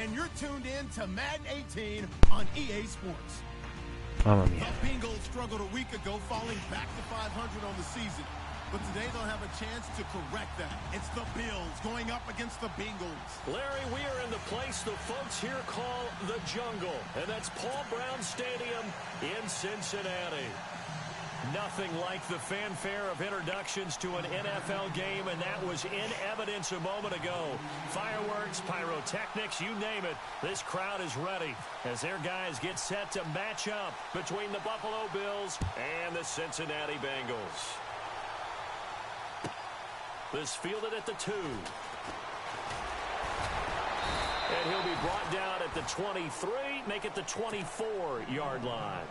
and you're tuned in to Madden 18 on EA Sports. Mamma mia. The Bengals struggled a week ago, falling back to 500 on the season. But today they'll have a chance to correct that. It's the Bills going up against the Bengals. Larry, we are in the place the folks here call the jungle, and that's Paul Brown Stadium in Cincinnati. Nothing like the fanfare of introductions to an NFL game, and that was in evidence a moment ago. Fireworks, pyrotechnics, you name it. This crowd is ready as their guys get set to match up between the Buffalo Bills and the Cincinnati Bengals. This fielded at the 2. And he'll be brought down at the 23, make it the 24-yard line.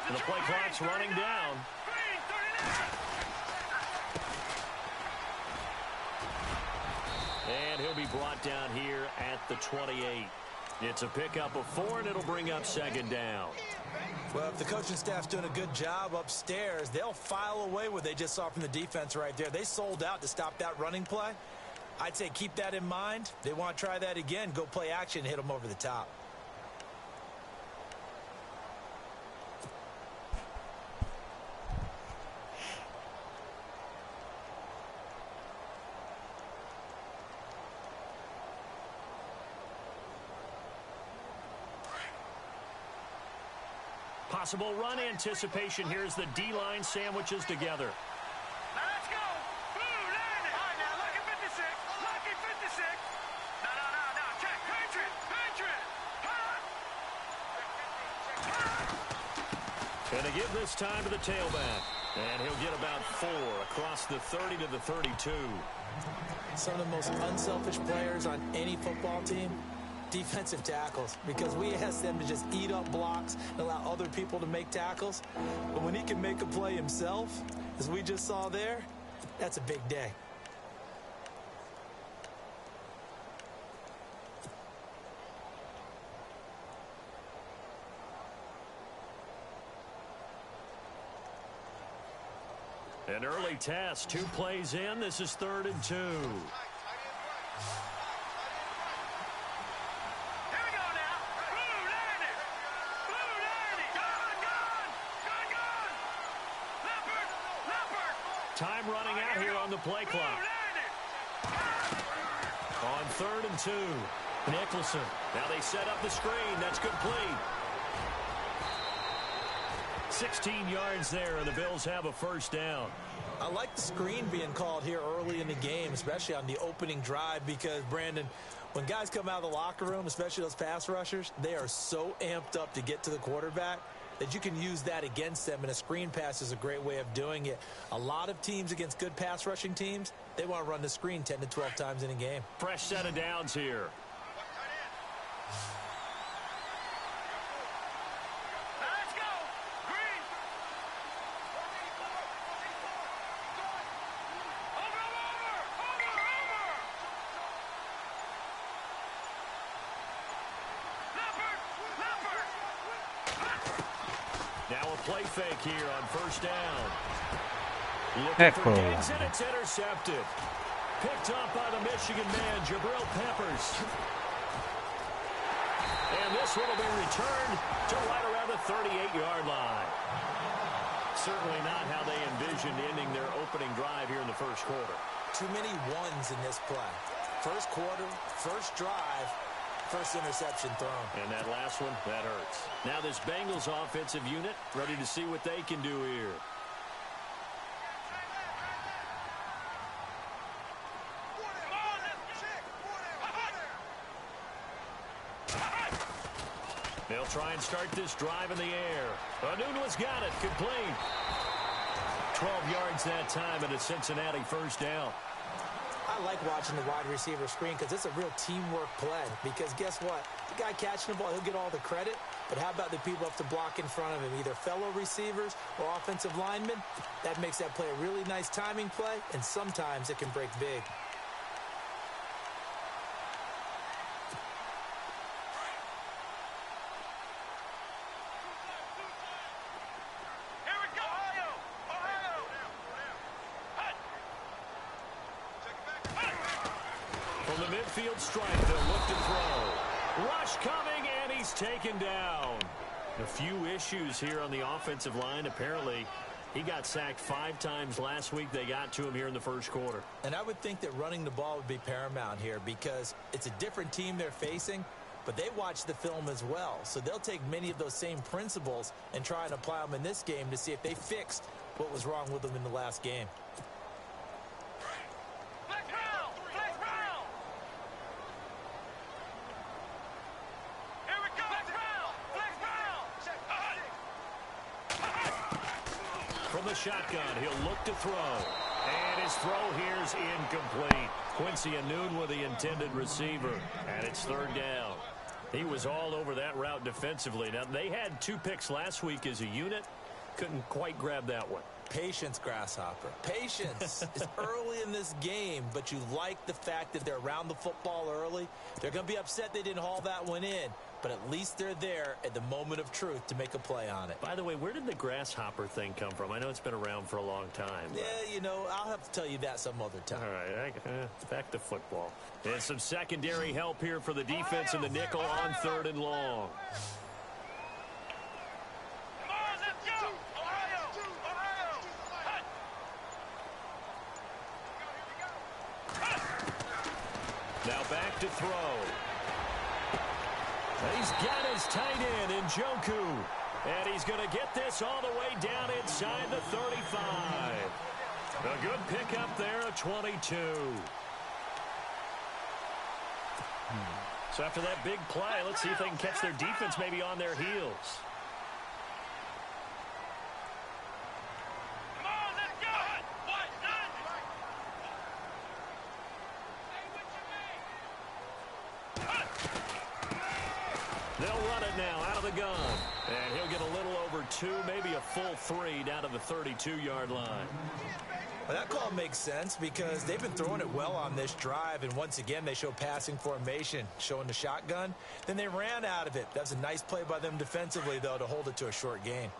And the play clock's running down. And he'll be brought down here at the 28. It's a pickup of 4, and it'll bring up second down. Well, if the coaching staff's doing a good job upstairs, they'll file away what they just saw from the defense right there. They sold out to stop that running play. I'd say keep that in mind. They want to try that again. Go play action, hit them over the top. Possible run anticipation. Here's the D-line sandwiches together. Now let's go. Blue, landing. All right, now, lucky 56. Lucky 56. No. Check. Patriot. And they give this time to the tailback. And he'll get about 4 across the 30 to the 32. Some of the most unselfish players on any football team, defensive tackles, because we ask them to just eat up blocks and allow other people to make tackles. But when he can make a play himself, as we just saw there, that's a big day. An early test, 2 plays in. This is 3rd and 2. Time running out here on the play clock. On 3rd and 2. Nicholson. Now they set up the screen. That's complete. 16 yards there, and the Bills have a first down. I like the screen being called here early in the game, especially on the opening drive, because, Brandon, when guys come out of the locker room, especially those pass rushers, they are so amped up to get to the quarterback that you can use that against them, and a screen pass is a great way of doing it. A lot of teams against good pass rushing teams, they want to run the screen 10 to 12 times in a game. Fresh set of downs here. Play fake here on first down. Looking for Diggs, and it's intercepted. Picked up by the Michigan man, Jabril Peppers. And this one will be returned to right around the 38-yard line. Certainly not how they envisioned ending their opening drive here in the first quarter. Too many ones in this play. First quarter, first drive, first interception thrown. And that last one, that hurts. Now this Bengals offensive unit ready to see what they can do here. They'll try and start this drive in the air. Anunua's got it. Complete. 12 yards that time and a Cincinnati first down. I like watching the wide receiver screen because it's a real teamwork play. Because guess what? The guy catching the ball, he'll get all the credit. But how about the people up to block in front of him, either fellow receivers or offensive linemen? That makes that play a really nice timing play, and sometimes it can break big. From the midfield stripe, they'll look to throw. Rush coming, and he's taken down. A few issues here on the offensive line. Apparently, he got sacked 5 times last week. They got to him here in the first quarter. And I would think that running the ball would be paramount here because it's a different team they're facing, but they watch the film as well. So they'll take many of those same principles and try and apply them in this game to see if they fix what was wrong with them in the last game. From the shotgun, he'll look to throw. And his throw here's incomplete. Quincy Enunwa, the intended receiver, and it's third down. He was all over that route defensively. Now, they had 2 picks last week as a unit. Couldn't quite grab that one. Patience, Grasshopper. Patience. It's early in this game, but you like the fact that they're around the football early. They're going to be upset they didn't haul that one in, but at least they're there at the moment of truth to make a play on it. By the way, where did the grasshopper thing come from? I know it's been around for a long time. Yeah, you know, I'll have to tell you that some other time. All right, back to football. And some secondary help here for the defense in the nickel on 3rd and long. Now back to throw. He's got his tight end in Njoku. And he's going to get this all the way down inside the 35. A good pickup there, a 22. So after that big play, let's see if they can catch their defense maybe on their heels. They'll run it now out of the gun. And he'll get a little over 2, maybe a full 3 down to the 32-yard line. Well, that call makes sense because they've been throwing it well on this drive, and once again they show passing formation, showing the shotgun. Then they ran out of it. That's a nice play by them defensively, though, to hold it to a short gain.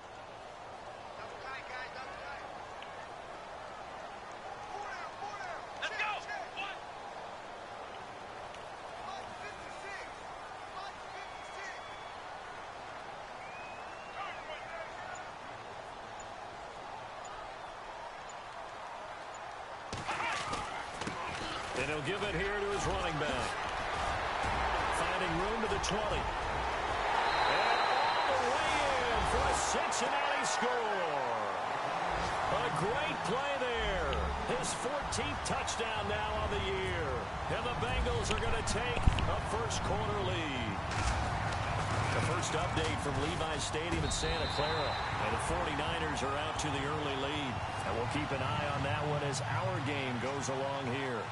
And he'll give it here to his running back. Finding room to the 20. And all the way in for a Cincinnati score. A great play there. His 14th touchdown now on the year. And the Bengals are going to take a first quarter lead. The first update from Levi's Stadium in Santa Clara. And the 49ers are out to the early lead. And we'll keep an eye on that one as our game goes along here.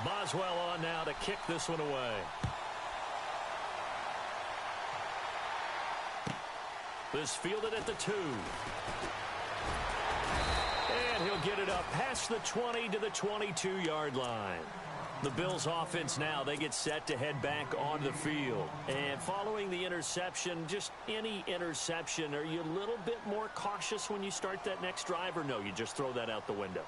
Boswell on now to kick this one away. This fielded at the 2. And he'll get it up past the 20 to the 22-yard line. The Bills offense now, they get set to head back onto the field. And following the interception, just any interception, are you a little bit more cautious when you start that next drive, or no, you just throw that out the window?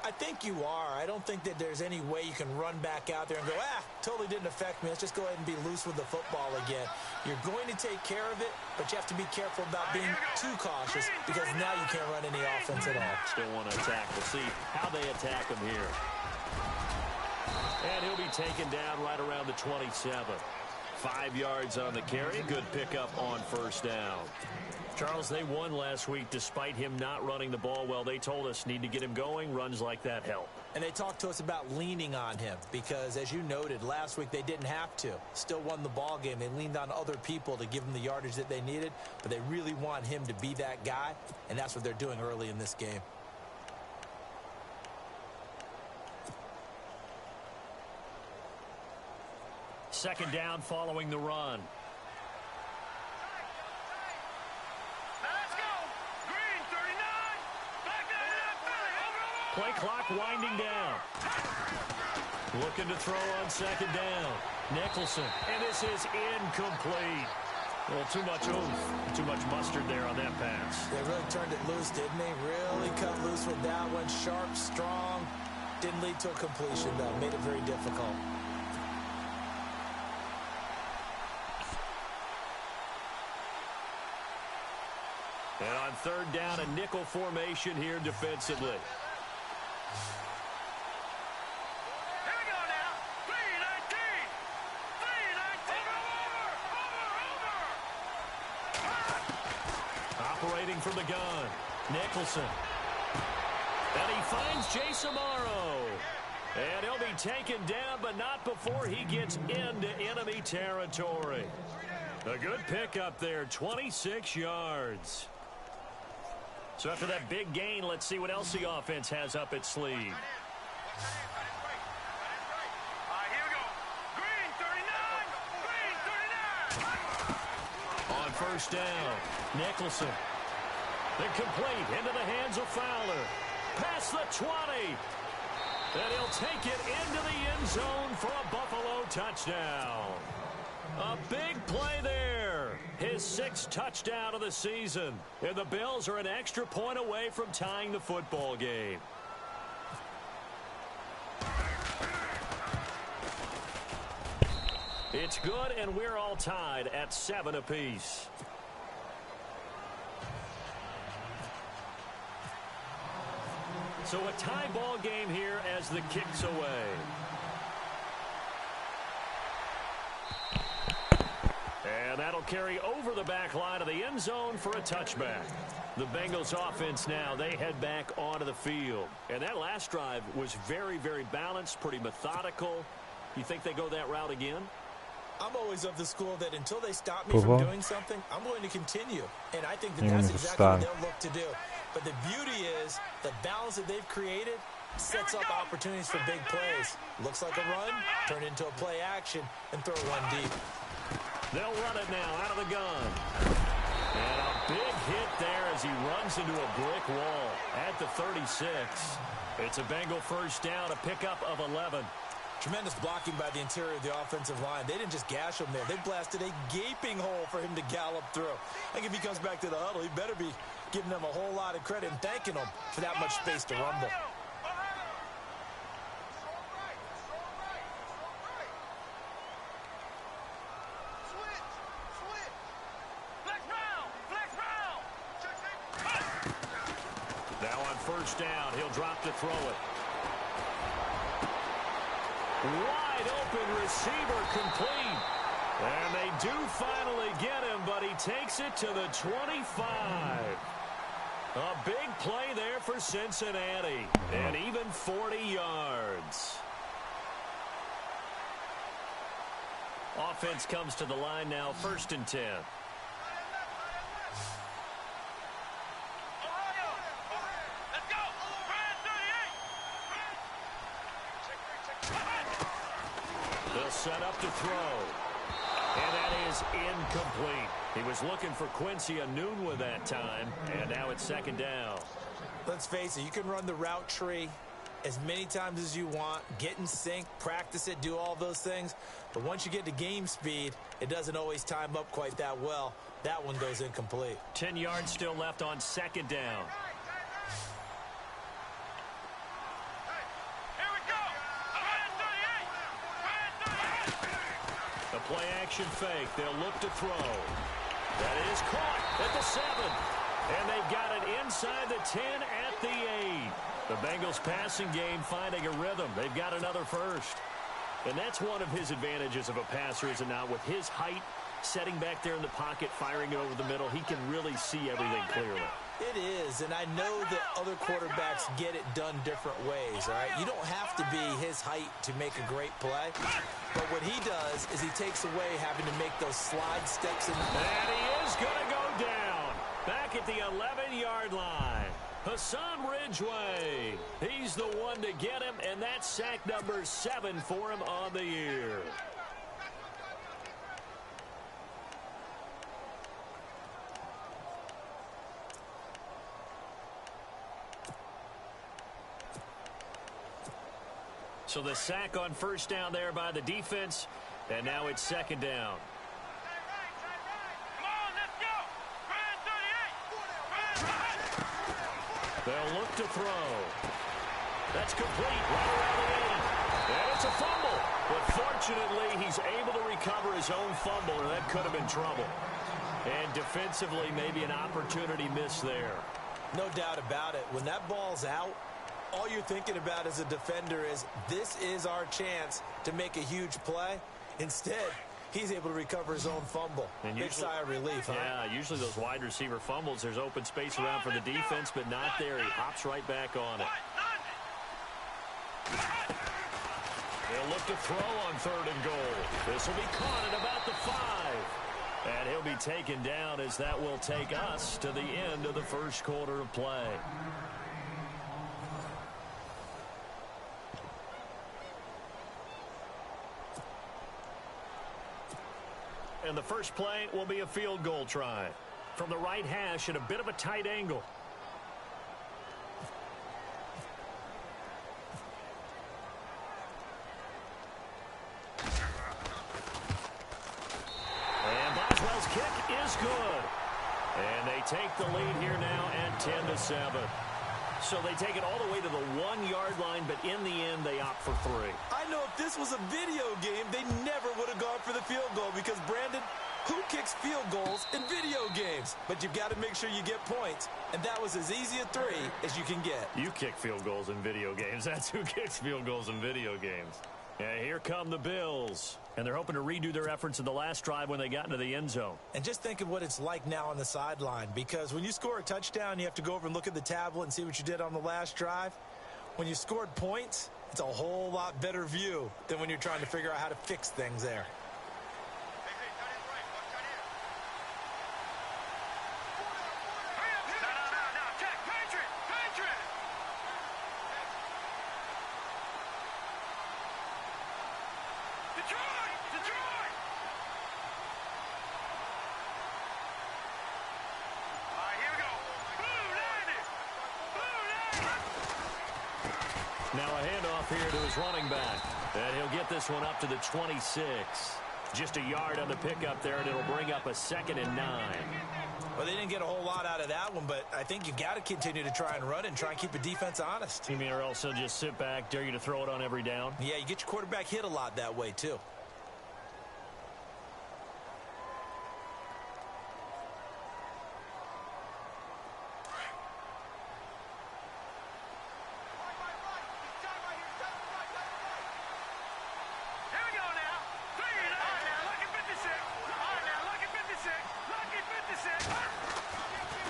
I think you are. I don't think that there's any way you can run back out there and go, totally didn't affect me. Let's just go ahead and be loose with the football again. You're going to take care of it, but you have to be careful about being too cautious because now you can't run any offense at all. Still want to attack. We'll see how they attack him here. And he'll be taken down right around the 27. 5 yards on the carry. Good pickup on first down. Charles, they won last week despite him not running the ball well. They told us need to get him going. Runs like that help. And they talked to us about leaning on him because, as you noted, last week they didn't have to. Still won the ball game. They leaned on other people to give them the yardage that they needed, but they really want him to be that guy, and that's what they're doing early in this game. Second down following the run. Play clock winding down. Looking to throw on second down. Nicholson. And this is incomplete. Well, too much oomph. Too much mustard there on that pass. They really turned it loose, didn't they? Really cut loose with that one. Sharp, strong. Didn't lead to a completion, though. Made it very difficult. And on third down, a nickel formation here defensively. Operating from the gun, Nicholson. And he finds Jason Amaro. And he'll be taken down, but not before he gets into enemy territory. A good pickup there, 26 yards. So after that big gain, let's see what else the offense has up its sleeve. Here we go. Green 39. Green 39. On first down, Nicholson. Incomplete into the hands of Fowler. Past the 20. And he'll take it into the end zone for a Buffalo touchdown. A big play there. His 6th touchdown of the season. And the Bills are an extra point away from tying the football game. It's good, and we're all tied at 7 apiece. So a tie ball game here as the kick's away. And that'll carry over the back line of the end zone for a touchback. The Bengals offense now, they head back onto the field. And that last drive was very, very balanced, pretty methodical. You think they go that route again? I'm always of the school that until they stop me from doing something, I'm going to continue. And I think that that's exactly what they'll look to do. But the beauty is the balance that they've created sets up opportunities for big plays. Looks like a run, turn into a play action, and throw one deep. They'll run it now out of the gun. And a big hit there as he runs into a brick wall at the 36. It's a Bengal first down, a pickup of 11. Tremendous blocking by the interior of the offensive line. They didn't just gash him there. They blasted a gaping hole for him to gallop through. I think if he comes back to the huddle, he better be giving them a whole lot of credit and thanking them for that much space to rumble. Now on first down, he'll drop to throw it. Wide open receiver complete. And they do finally get him, but he takes it to the 25. A big play there for Cincinnati. And even 40 yards. Offense comes to the line now, 1st and 10. Set up to throw. And that is incomplete. He was looking for Quincy Enunwa that time. And now it's 2nd down. Let's face it, you can run the route tree as many times as you want, get in sync, practice it, do all those things. But once you get to game speed, it doesn't always time up quite that well. That one goes incomplete. 10 yards still left on 2nd down. Play action fake. They'll look to throw. That is caught at the 7. And they've got it inside the 10 at the 8. The Bengals passing game finding a rhythm. They've got another first. And that's one of his advantages of a passer, is it not? With his height, setting back there in the pocket, firing it over the middle, he can really see everything clearly. It is, and I know that other quarterbacks get it done different ways, all right? You don't have to be his height to make a great play, but what he does is he takes away having to make those slide steps in the back. And he is going to go down back at the 11-yard line. Hassan Ridgeway, he's the one to get him, and that's sack number 7 for him on the year. So the sack on first down there by the defense, and now it's second down. Come on, let's go. Brand 38. They'll look to throw. That's complete right around the 80. And it's a fumble. But fortunately, he's able to recover his own fumble, or that could have been trouble. And defensively, maybe an opportunity miss there. No doubt about it. When that ball's out, all you're thinking about as a defender is, this is our chance to make a huge play. Instead, he's able to recover his own fumble. And big sigh of relief, huh? Yeah, usually those wide receiver fumbles, there's open space around for the defense, but not there. He hops right back on it. They'll look to throw on 3rd and goal. This will be caught at about the 5. And he'll be taken down, as that will take us to the end of the first quarter of play. And the first play will be a field goal try from the right hash at a bit of a tight angle. And Boswell's kick is good. And they take the lead here now at 10-7. So they take it all the way to the 1-yard line, but in the end, they opt for 3. I know if this was a video game, they never would have gone for the field goal, because, Brandon, who kicks field goals in video games? But you've got to make sure you get points, and that was as easy a 3 as you can get. You kick field goals in video games. That's who kicks field goals in video games. And here come the Bills. And they're hoping to redo their efforts in the last drive when they got into the end zone. And just think of what it's like now on the sideline, because when you score a touchdown, you have to go over and look at the tablet and see what you did on the last drive. When you scored points, it's a whole lot better view than when you're trying to figure out how to fix things there. Now a handoff here to his running back. And he'll get this one up to the 26. Just a yard on the pickup there, and it'll bring up a 2nd and 9. Well, they didn't get a whole lot out of that one, but I think you've got to continue to try and run and try and keep the defense honest. You mean, or else he'll just sit back, dare you to throw it on every down? Yeah, you get your quarterback hit a lot that way, too.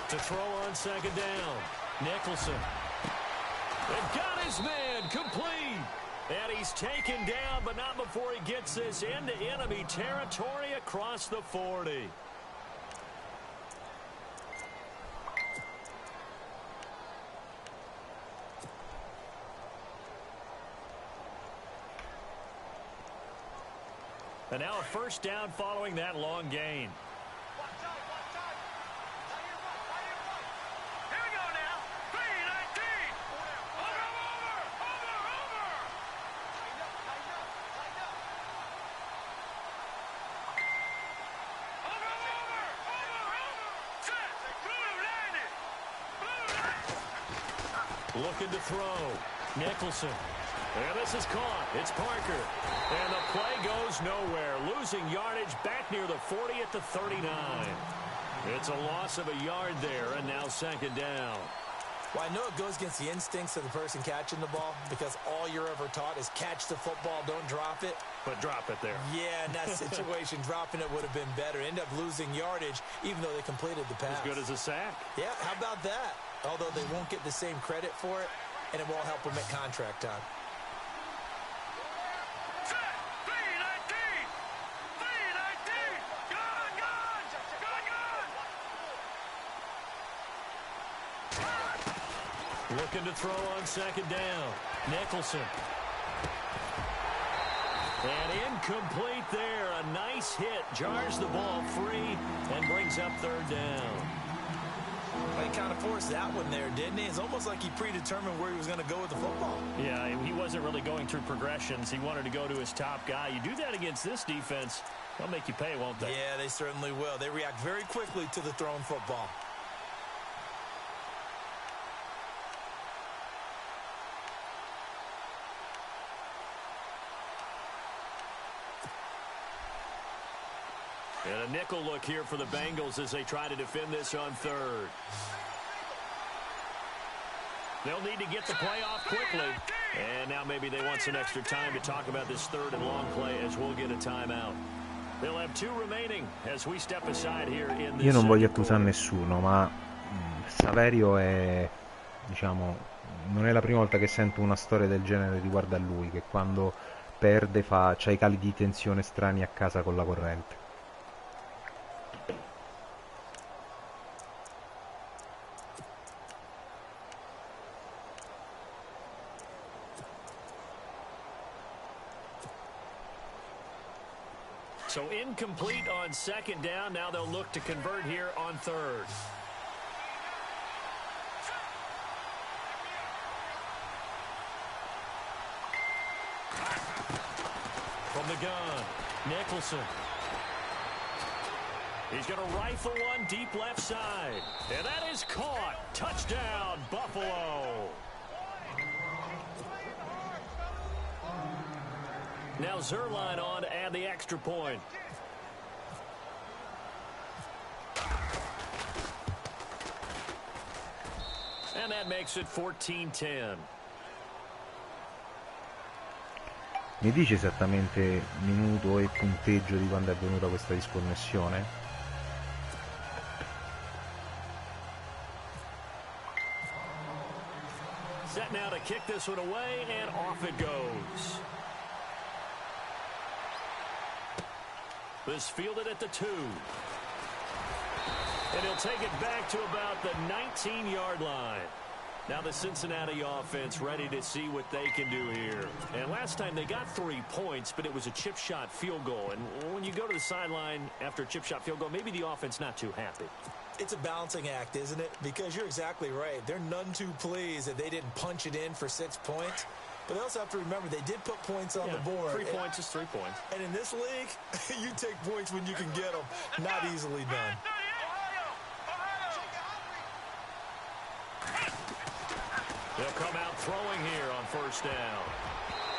To throw on 2nd down. Nicholson. They've got his man complete. And he's taken down, but not before he gets this into enemy territory across the 40. And now a first down following that long gain. Looking to throw. Nicholson. And this is caught. It's Parker. And the play goes nowhere. Losing yardage back near the 40 at the 39. It's a loss of a yard there, and now 2nd down. Well, I know it goes against the instincts of the person catching the ball because all you're ever taught is catch the football, don't drop it. But drop it there. Yeah, in that situation, dropping it would have been better. End up losing yardage, even though they completed the pass. As good as a sack. Yeah, how about that? Although they won't get the same credit for it, and it won't help them at contract time. Looking to throw on second down. Nicholson. And incomplete there. A nice hit. Jars the ball free and brings up third down. Well, he kind of forced that one there, didn't he? It's almost like he predetermined where he was going to go with the football. Yeah, he wasn't really going through progressions. He wanted to go to his top guy. You do that against this defense, they'll make you pay, won't they? Yeah, they certainly will. They react very quickly to the thrown football. And a nickel look here for the Bengals as they try to defend this on third. They'll need to get the play off quickly. And now maybe they want some extra time to talk about this third and long play as we'll get a timeout. They'll have 2 remaining as we step aside here in this. Io non voglio accusare nessuno, ma Saverio è, diciamo, non è la prima volta che sento una storia del genere riguardo a lui, che quando perde c'ha i cali di tensione strani a casa con la corrente. So incomplete on second down. Now they'll look to convert here on third. From the gun, Nicholson. He's going to rifle one deep left side. And that is caught. Touchdown, Buffalo. Now Zerline on to add the extra point. And that makes it 14-10. Mi dice esattamente minuto e punteggio di quando è avvenuta questa disconnessione? Set now to kick this one away, and off it goes. This fielded at the 2. And he'll take it back to about the 19-yard line. Now the Cincinnati offense ready to see what they can do here. And last time they got 3 points, but it was a chip shot field goal. And when you go to the sideline after a chip shot field goal, maybe the offense not too happy. It's a balancing act, isn't it? Because you're exactly right. They're none too pleased that they didn't punch it in for 6 points. But they also have to remember they did put points on the board. 3 points is 3 points. And in this league, you take points when you can get them. Not easily done. They'll come out throwing here on first down.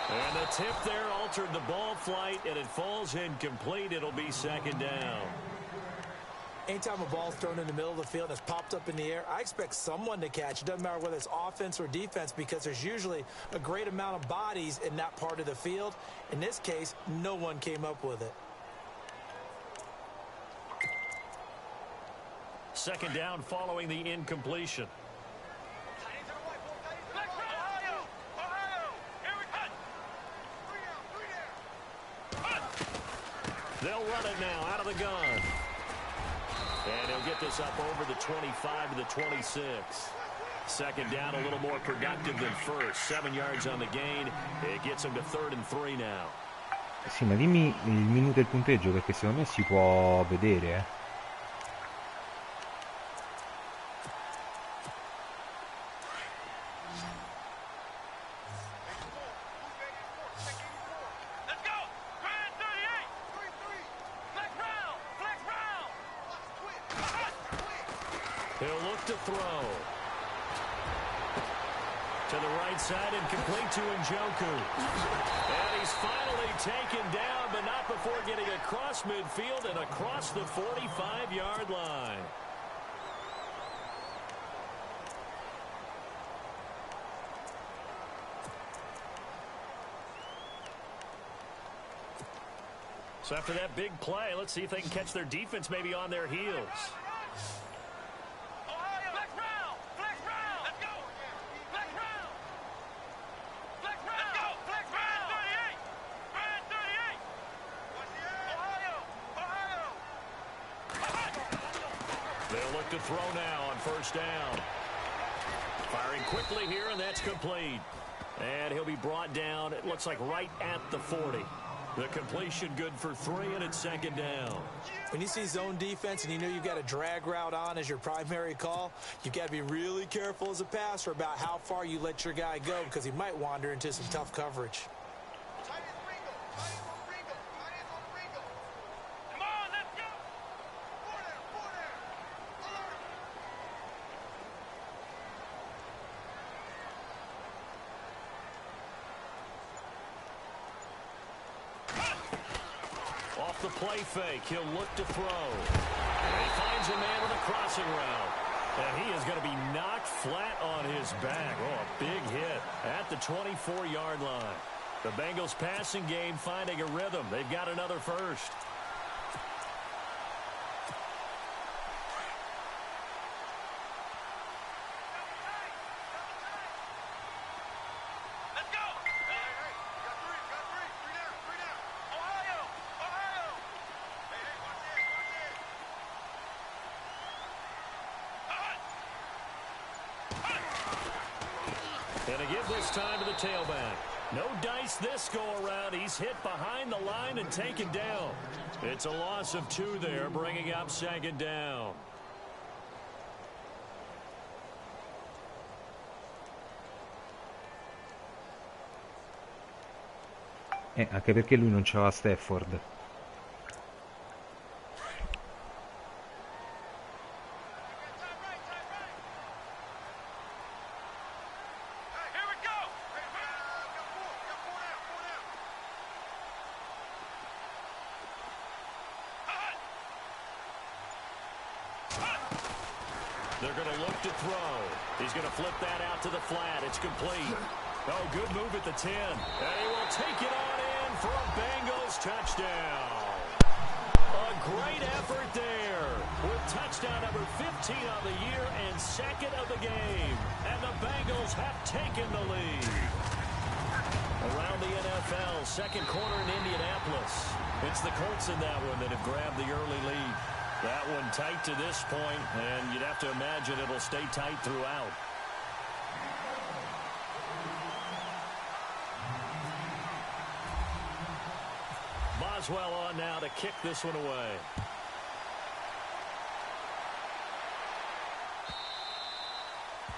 And the tip there altered the ball flight, and it falls incomplete. It'll be second down. Anytime a ball's thrown in the middle of the field and it's popped up in the air, I expect someone to catch. It doesn't matter whether it's offense or defense because there's usually a great amount of bodies in that part of the field. In this case, no one came up with it. Second down following the incompletion. They'll run it now out of the gun. And he'll get this up over the 25 to the 26. Second down, a little more productive than first. 7 yards on the gain. It gets him to 3rd and 3 now. Sì, ma dimmi il minuto e il punteggio perché secondo me si può vedere, He'll look to throw. To the right side and complete to Njoku. And he's finally taken down, but not before getting across midfield and across the 45-yard line. So after that big play, let's see if they can catch their defense maybe on their heels. They'll look to throw now on first down. Firing quickly here, and that's complete. And he'll be brought down, it looks like right at the 40. The completion good for 3, and it's second down. When you see zone defense and you know you've got a drag route on as your primary call, you've got to be really careful as a passer about how far you let your guy go because he might wander into some tough coverage. Off the play fake, he'll look to throw. And he finds a man with a crossing route. And he is going to be knocked flat on his back. Oh, a big hit at the 24-yard line. The Bengals passing game finding a rhythm. They've got another first. And a give this time to the tailback. No dice this go-around. He's hit behind the line and taken down. It's a loss of 2 there, bringing up second down. Anche perché lui non c'aveva Stafford. They're going to look to throw. He's going to flip that out to the flat. It's complete. Oh, good move at the 10. And he will take it on in for a Bengals touchdown. A great effort there with touchdown number 15 on the year and second of the game. And the Bengals have taken the lead. Around the NFL, second quarter in Indianapolis. It's the Colts in that one that have grabbed the early lead. That one tight to this point, and you'd have to imagine it'll stay tight throughout. Boswell on now to kick this one away.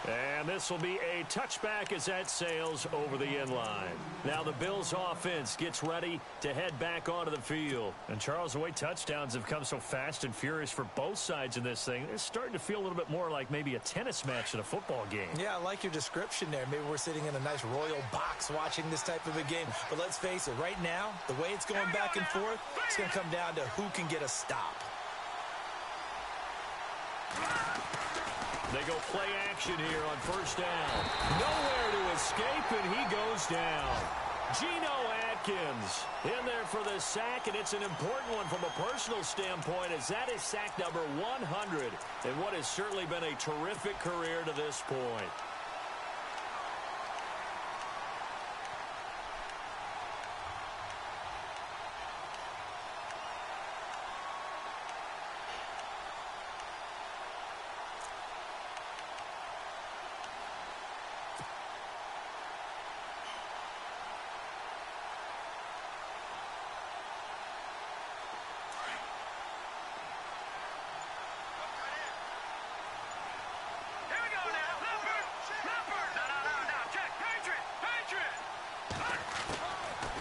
And this will be a touchback as that sails over the end line. Now the Bills offense gets ready to head back onto the field. And Charles, the way touchdowns have come so fast and furious for both sides in this thing, it's starting to feel a little bit more like maybe a tennis match in a football game. Yeah, I like your description there. Maybe we're sitting in a nice royal box watching this type of a game. But let's face it, right now, the way it's going back and forth, it's going to come down to who can get a stop. They go play action here on first down. Nowhere to escape, and he goes down. Geno Atkins in there for the sack, and it's an important one from a personal standpoint as that is sack number 100 in what has certainly been a terrific career to this point.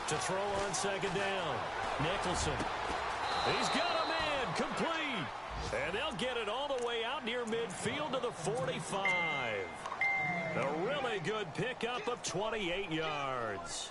To throw on second down. Nicholson. He's got a man complete. And they'll get it all the way out near midfield to the 45. A really good pickup of 28 yards.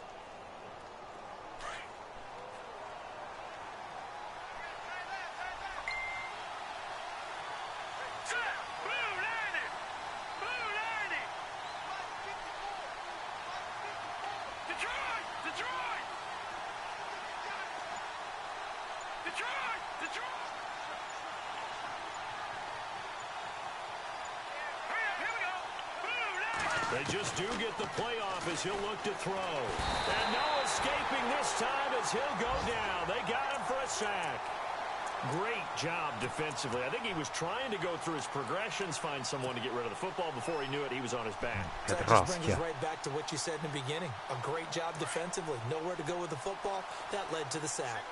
They just do get the playoff as he'll look to throw. And no escaping this time as he'll go down. They got him for a sack. Great job defensively. I think he was trying to go through his progressions, find someone to get rid of the football. Before he knew it, he was on his back. That just brings us right back to what you said in the beginning. A great job defensively. Nowhere to go with the football. That led to the sack.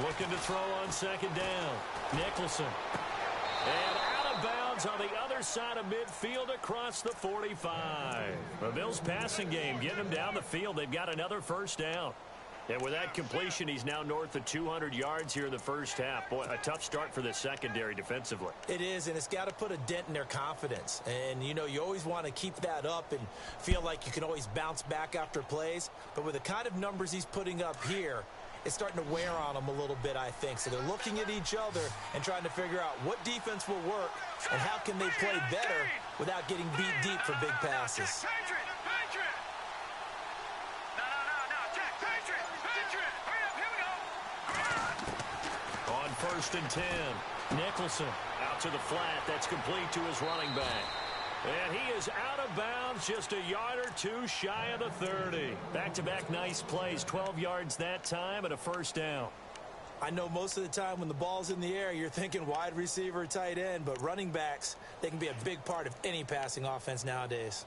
Looking to throw on second down. Nicholson. And out of bounds on the other side of midfield across the 45. The Bills passing game getting them down the field. They've got another first down. And with that completion, he's now north of 200 yards here in the first half. Boy, a tough start for the secondary defensively. It is, and it's got to put a dent in their confidence. And, you know, you always want to keep that up and feel like you can always bounce back after plays. But with the kind of numbers he's putting up here, it's starting to wear on them a little bit, I think. So they're looking at each other and trying to figure out what defense will work and how can they play better without getting beat deep for big passes. On 1st and 10, Nicholson out to the flat. That's complete to his running back. And he is out of bounds, just a yard or two shy of the 30. Back-to-back nice plays, 12 yards that time and a first down. I know most of the time when the ball's in the air, you're thinking wide receiver, tight end, but running backs, they can be a big part of any passing offense nowadays.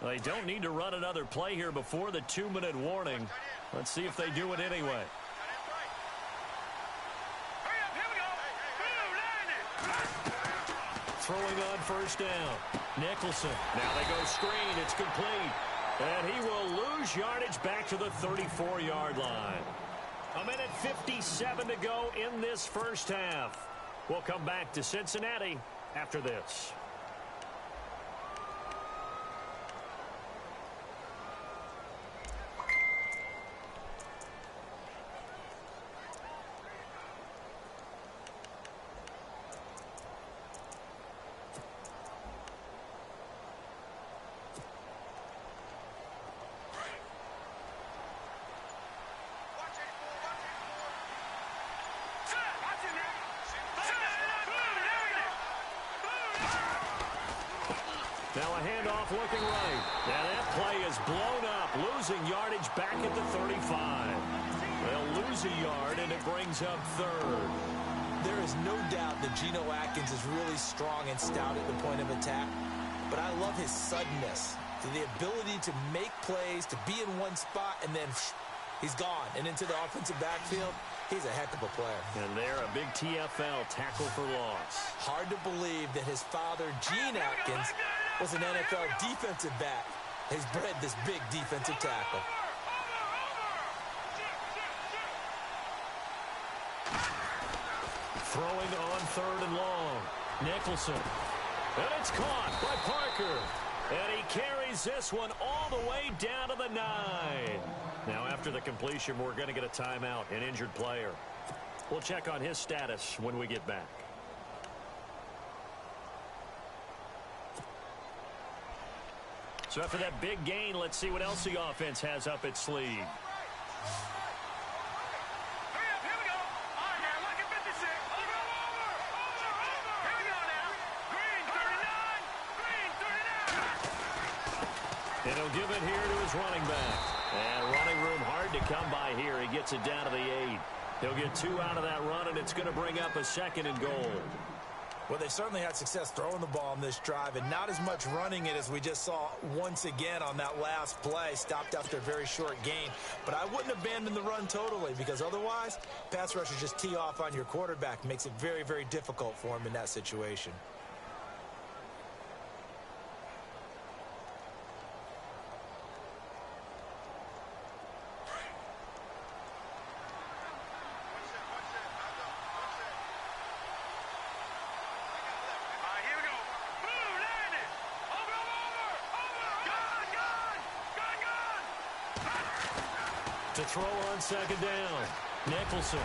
They don't need to run another play here before the 2-minute warning. Let's see if they do it anyway. Throwing on first down. Nicholson. Now they go screen. It's complete. And he will lose yardage back to the 34-yard line. 1:57 to go in this first half. We'll come back to Cincinnati after this. Now a handoff looking right. And that play is blown up, losing yardage back at the 35. They'll lose a yard, and it brings up third. There is no doubt that Geno Atkins is really strong and stout at the point of attack. But I love his suddenness, the ability to make plays, to be in one spot, and then he's gone. And into the offensive backfield, he's a heck of a player. And there, a big TFL tackle for loss. Hard to believe that his father, Gene Atkins, was an NFL defensive back. He's bred this big defensive tackle. Throwing on 3rd and long. Nicholson. And it's caught by Parker. And he carries this one all the way down to the 9. Now, after the completion, we're going to get a timeout, an injured player. We'll check on his status when we get back. So after that big gain, let's see what else the offense has up its sleeve. And he'll give it here to his running back. And running room hard to come by here. He gets it down to the 8. He'll get 2 out of that run, and it's going to bring up a 2nd and goal. Well, they certainly had success throwing the ball on this drive, and not as much running it as we just saw once again on that last play. Stopped after a very short gain. But I wouldn't abandon the run totally, because otherwise, pass rushers just tee off on your quarterback. Makes it very, very difficult for him in that situation. To throw on second down. Nicholson.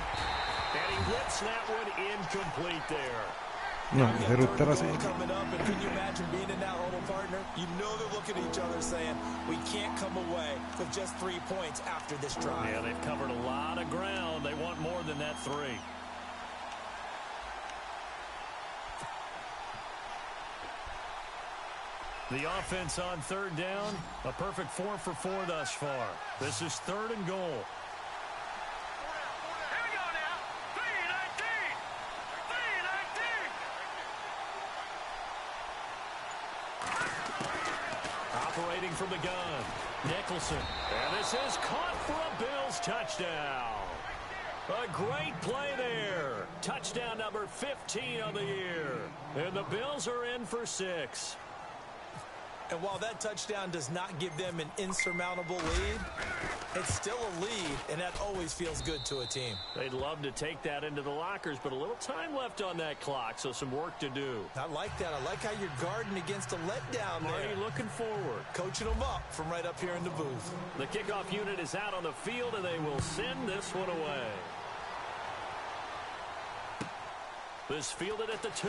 And he whips that one incomplete there. No, si è rotta la serie. Coming up, and can you imagine being in that huddle, partner? You know they're looking at each other saying, we can't come away with just 3 points after this drive. Yeah, they've covered a lot of ground. They want more than that 3. The offense on third down, a perfect 4 for 4 thus far. This is 3rd and goal. Here we go now. 3-19. 3-19. Operating from the gun, Nicholson. And this is caught for a Bills touchdown. A great play there. Touchdown number 15 on the year. And the Bills are in for 6. And while that touchdown does not give them an insurmountable lead, it's still a lead, and that always feels good to a team. They'd love to take that into the lockers, but a little time left on that clock, so some work to do. I like that. I like how you're guarding against a letdown there. Marty looking forward. Coaching them up from right up here in the booth. The kickoff unit is out on the field, and they will send this one away. This fielded at the 2.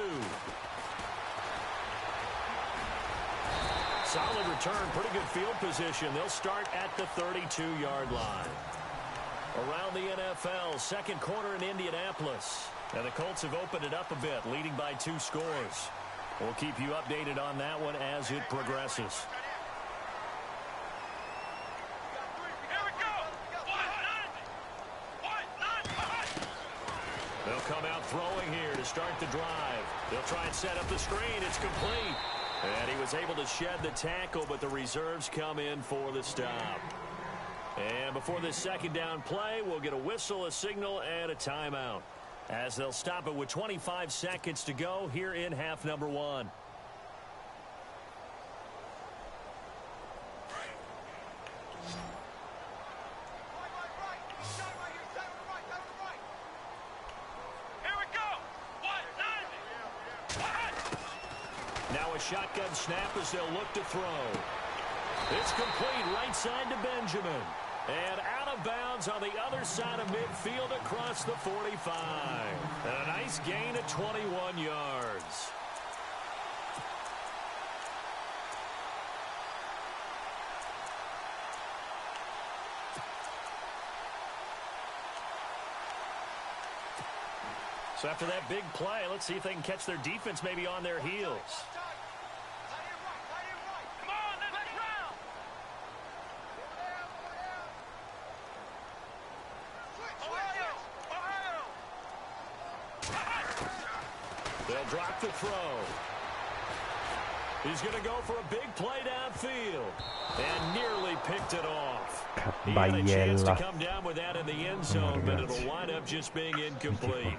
Solid return, pretty good field position. They'll start at the 32-yard line. Around the NFL, second quarter in Indianapolis. And the Colts have opened it up a bit, leading by 2 scores. We'll keep you updated on that one as it progresses. Here we go. They'll come out throwing here to start the drive. They'll try and set up the screen. It's complete. And he was able to shed the tackle, but the reserves come in for the stop. And before this second down play, we'll get a whistle, a signal, and a timeout, as they'll stop it with 25 seconds to go here in half number 1. Shotgun snap as they'll look to throw. It's complete right side to Benjamin. And out of bounds on the other side of midfield across the 45. And a nice gain of 21 yards. So after that big play, let's see if they can catch their defense maybe on their heels. They'll drop the throw. He's going to go for a big play downfield. And nearly picked it off. He had a chance to come down with that in the end zone, but it'll wind up just being incomplete.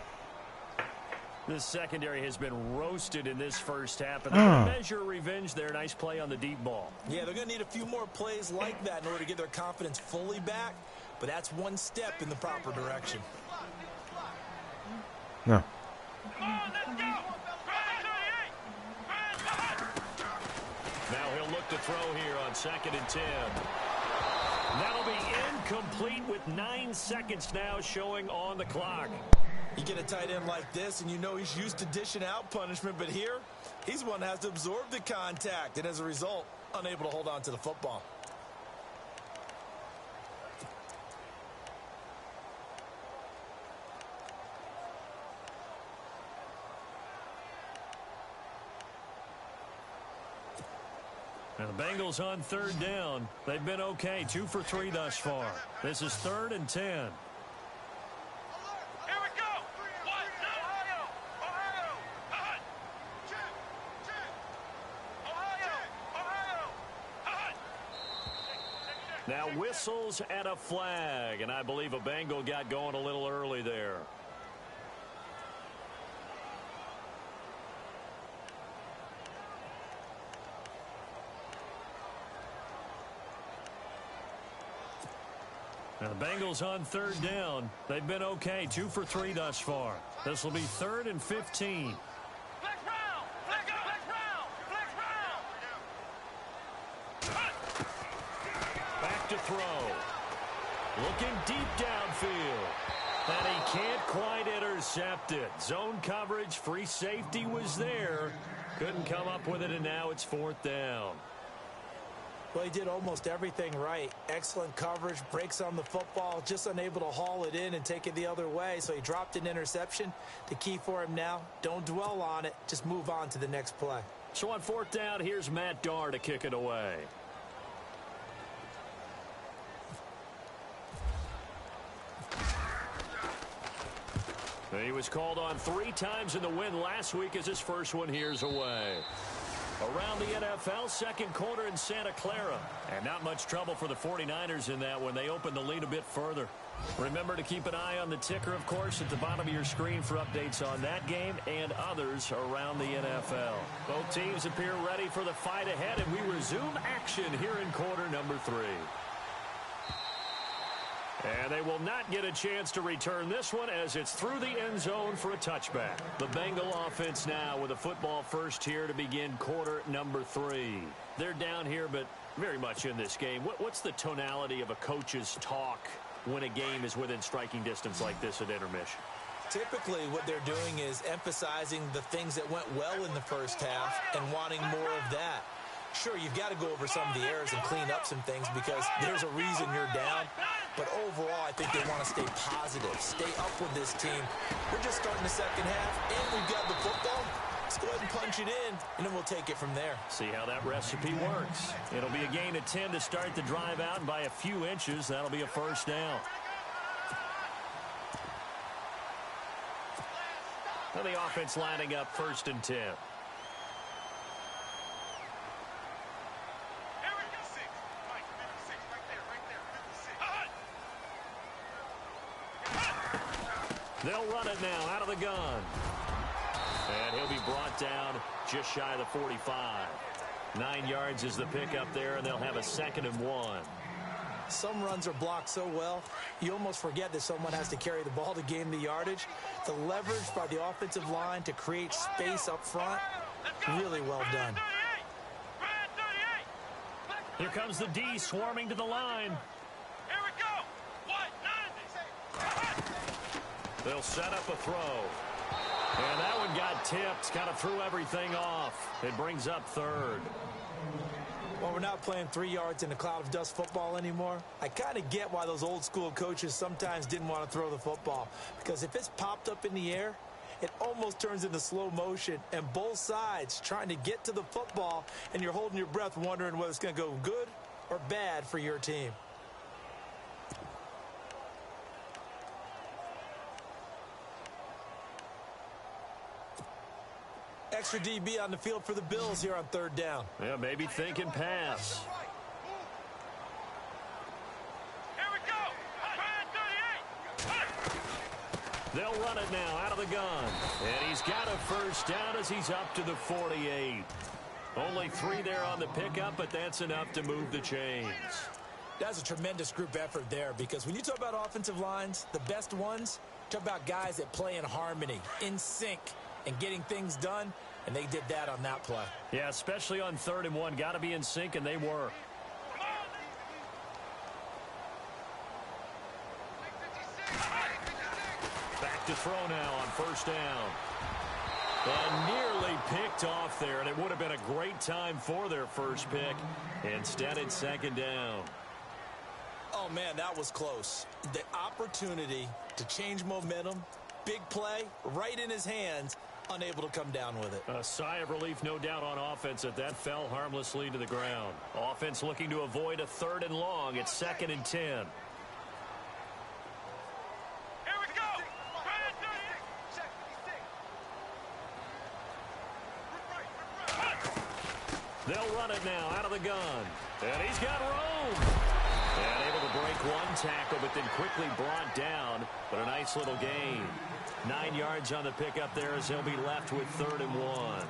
This secondary has been roasted in this first half, and they're going to measure revenge there. Nice play on the deep ball. Yeah, they're going to need a few more plays like that in order to get their confidence fully back, but that's one step in the proper direction. No. Now he'll look to throw here on 2nd and 10. That'll be incomplete with 9 seconds now showing on the clock. You get a tight end like this, and you know he's used to dishing out punishment, but here, he's one that has to absorb the contact, and as a result, unable to hold on to the football. And the Bengals on 3rd down. They've been okay, 2 for 3 thus far. This is 3rd and 10. Now whistles and a flag, and I believe a Bengal got going a little early there. Now the Bengals on 3rd down. They've been okay, 2 for 3 thus far. This will be 3rd and 15. To throw. Looking deep downfield. And he can't quite intercept it. Zone coverage, free safety was there. Couldn't come up with it, and now it's 4th down. Well, he did almost everything right. Excellent coverage, breaks on the football, just unable to haul it in and take it the other way. So he dropped an interception. The key for him now, don't dwell on it. Just move on to the next play. So on 4th down, here's Matt Darr to kick it away. He was called on 3 times in the win last week as his first one here's away. Around the NFL, second quarter in Santa Clara. And not much trouble for the 49ers in that when they opened the lead a bit further. Remember to keep an eye on the ticker, of course, at the bottom of your screen for updates on that game and others around the NFL. Both teams appear ready for the fight ahead, and we resume action here in quarter number 3. And they will not get a chance to return this one as it's through the end zone for a touchback. The Bengal offense now with a football first here to begin quarter number 3. They're down here, but very much in this game. What's the tonality of a coach's talk when a game is within striking distance like this at intermission? Typically, what they're doing is emphasizing the things that went well in the first half and wanting more of that. Sure, you've got to go over some of the errors and clean up some things because there's a reason you're down. But overall, I think they want to stay positive, stay up with this team. We're just starting the second half, and we've got the football. Let's go ahead and punch it in, and then we'll take it from there. See how that recipe works. It'll be a gain of 10 to start the drive out, and by a few inches, that'll be a first down. Now the offense lining up 1st and 10. They'll run it now out of the gun. And he'll be brought down just shy of the 45. 9 yards is the pickup there, and they'll have a 2nd and 1. Some runs are blocked so well, you almost forget that someone has to carry the ball to gain the yardage. The leverage by the offensive line to create space up front, really well done. Here comes the D swarming to the line. Here we go. They'll set up a throw. And that one got tipped, kind of threw everything off. It brings up 3rd. Well, we're not playing 3 yards in a cloud of dust football anymore. I kind of get why those old school coaches sometimes didn't want to throw the football. Because if it's popped up in the air, it almost turns into slow motion. And both sides trying to get to the football, and you're holding your breath wondering whether it's going to go good or bad for your team. Extra DB on the field for the Bills here on 3rd down. Yeah, maybe thinking pass. Here we go. They'll run it now out of the gun. And he's got a first down as he's up to the 48. Only 3 there on the pickup, but that's enough to move the chains. That's a tremendous group effort there because when you talk about offensive lines, the best ones, talk about guys that play in harmony, in sync, and getting things done, and they did that on that play. Yeah, especially on 3rd and 1. Got to be in sync, and they were. Back to throw now on 1st down. And nearly picked off there, and it would have been a great time for their first pick. Instead, it's 2nd down. Oh, man, that was close. The opportunity to change momentum, big play, right in his hands, unable to come down with it. A sigh of relief, no doubt, on offense that fell harmlessly to the ground. Offense looking to avoid a 3rd and long. It's 2nd and 10. Here we go. They'll run it now out of the gun. And he's got room. And able to break one tackle, but then quickly brought down. But a nice little gain. 9 yards on the pickup there as he'll be left with 3rd and 1.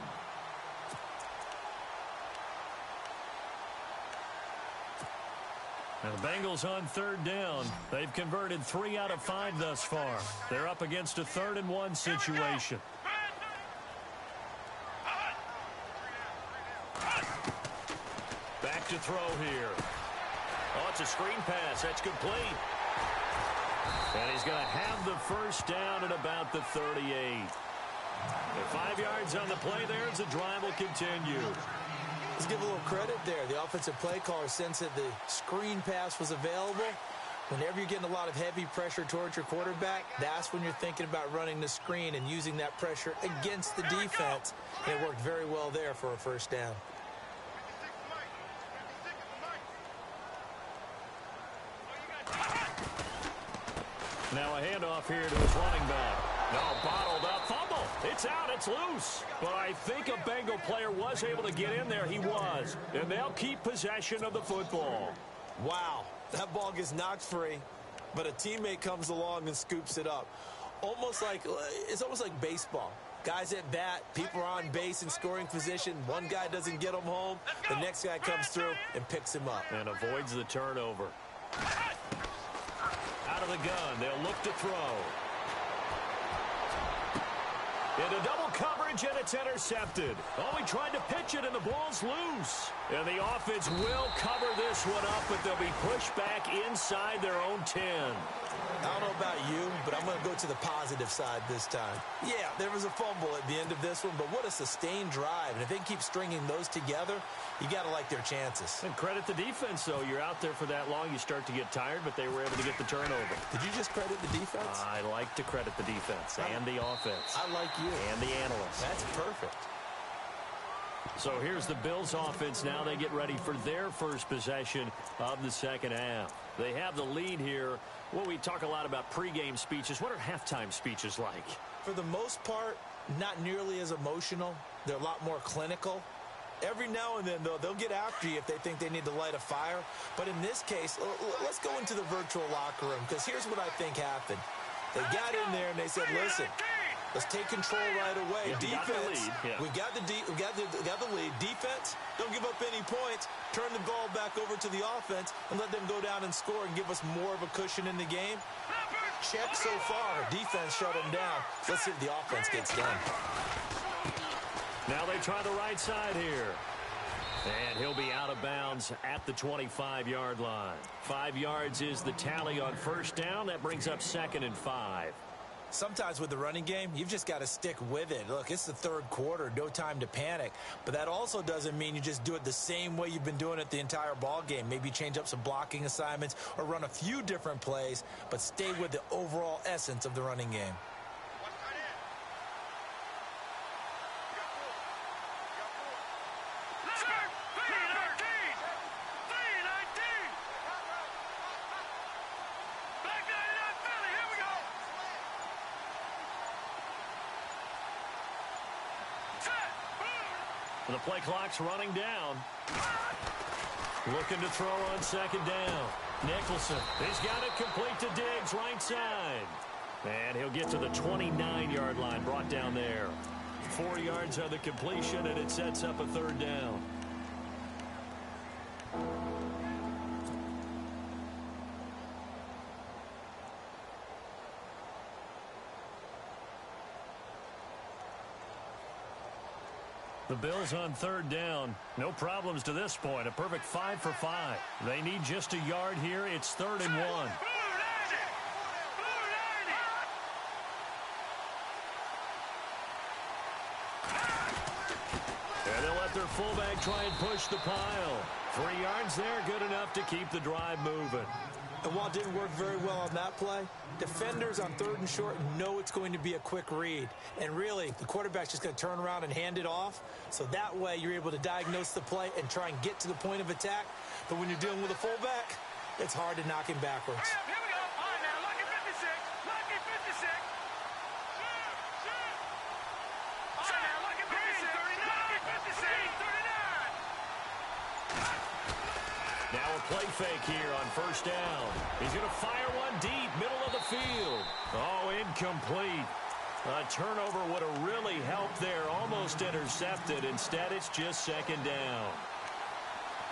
Now the Bengals on 3rd down. They've converted 3 out of 5 thus far. They're up against a 3rd and 1 situation. Back to throw here. Oh, it's a screen pass. That's complete. And he's going to have the first down at about the 38. And 5 yards on the play there as the drive will continue. Let's give a little credit there. The offensive play caller sensed that the screen pass was available. Whenever you're getting a lot of heavy pressure towards your quarterback, that's when you're thinking about running the screen and using that pressure against the defense. And it worked very well there for a first down. Now a handoff here to his running back. No, bottled up, fumble. It's out, it's loose. But I think a Bengal player was able to get in there. He was. And they'll keep possession of the football. Wow, that ball gets knocked free, but a teammate comes along and scoops it up. It's almost like baseball. Guys at bat, people are on base in scoring position. One guy doesn't get him home. The next guy comes through and picks him up. And avoids the turnover. Out of the gun, they'll look to throw. Into double coverage, and it's intercepted. Oh, he tried to pitch it, and the ball's loose. And the offense will cover this one up, but they'll be pushed back inside their own 10. I don't know about you, but I'm going to go to the positive side this time. Yeah, there was a fumble at the end of this one, but what a sustained drive. And if they keep stringing those together, you got to like their chances. And credit the defense, though. You're out there for that long, you start to get tired, but they were able to get the turnover. Did you just credit the defense? I like to credit the defense and the offense. I like you. And the analysts. That's perfect. So here's the Bills offense now. They get ready for their first possession of the second half. They have the lead here. Well, we talk a lot about pregame speeches. What are halftime speeches like? For the most part, not nearly as emotional. They're a lot more clinical. Every now and then, though, they'll get after you if they think they need to light a fire. But in this case, let's go into the virtual locker room, because here's what I think happened. They got in there and they said, listen, let's take control right away. Defense, we got the lead. Defense, don't give up any points. Turn the ball back over to the offense and let them go down and score and give us more of a cushion in the game. Check so far. Defense shut them down. Let's see if the offense gets done. Now they try the right side here. And he'll be out of bounds at the 25-yard line. 5 yards is the tally on first down. That brings up 2nd and 5. Sometimes with the running game, you've just got to stick with it. Look, it's the third quarter, no time to panic. But that also doesn't mean you just do it the same way you've been doing it the entire ball game. Maybe change up some blocking assignments or run a few different plays, but stay with the overall essence of the running game. The play clock's running down. Looking to throw on second down. Nicholson, he's got it complete to Diggs, right side. And he'll get to the 29-yard line, brought down there. 4 yards on the completion, and it sets up a third down. The Bills on third down. No problems to this point. A perfect 5 for 5. They need just a yard here. It's 3rd and 1. And they'll let their fullback try and push the pile. 3 yards there, good enough to keep the drive moving. And while it didn't work very well on that play, defenders on 3rd and short know it's going to be a quick read. And really, the quarterback's just going to turn around and hand it off. So that way, you're able to diagnose the play and try and get to the point of attack. But when you're dealing with a fullback, it's hard to knock him backwards. Here we go. All right, now, lucky 56. Lucky 56. All right, now, lucky 56. Lucky 56. 39. Now a play fake here on first down. He's going to fire one deep, middle of the field. Oh, incomplete. A turnover would have really helped there. Almost intercepted. Instead, it's just second down.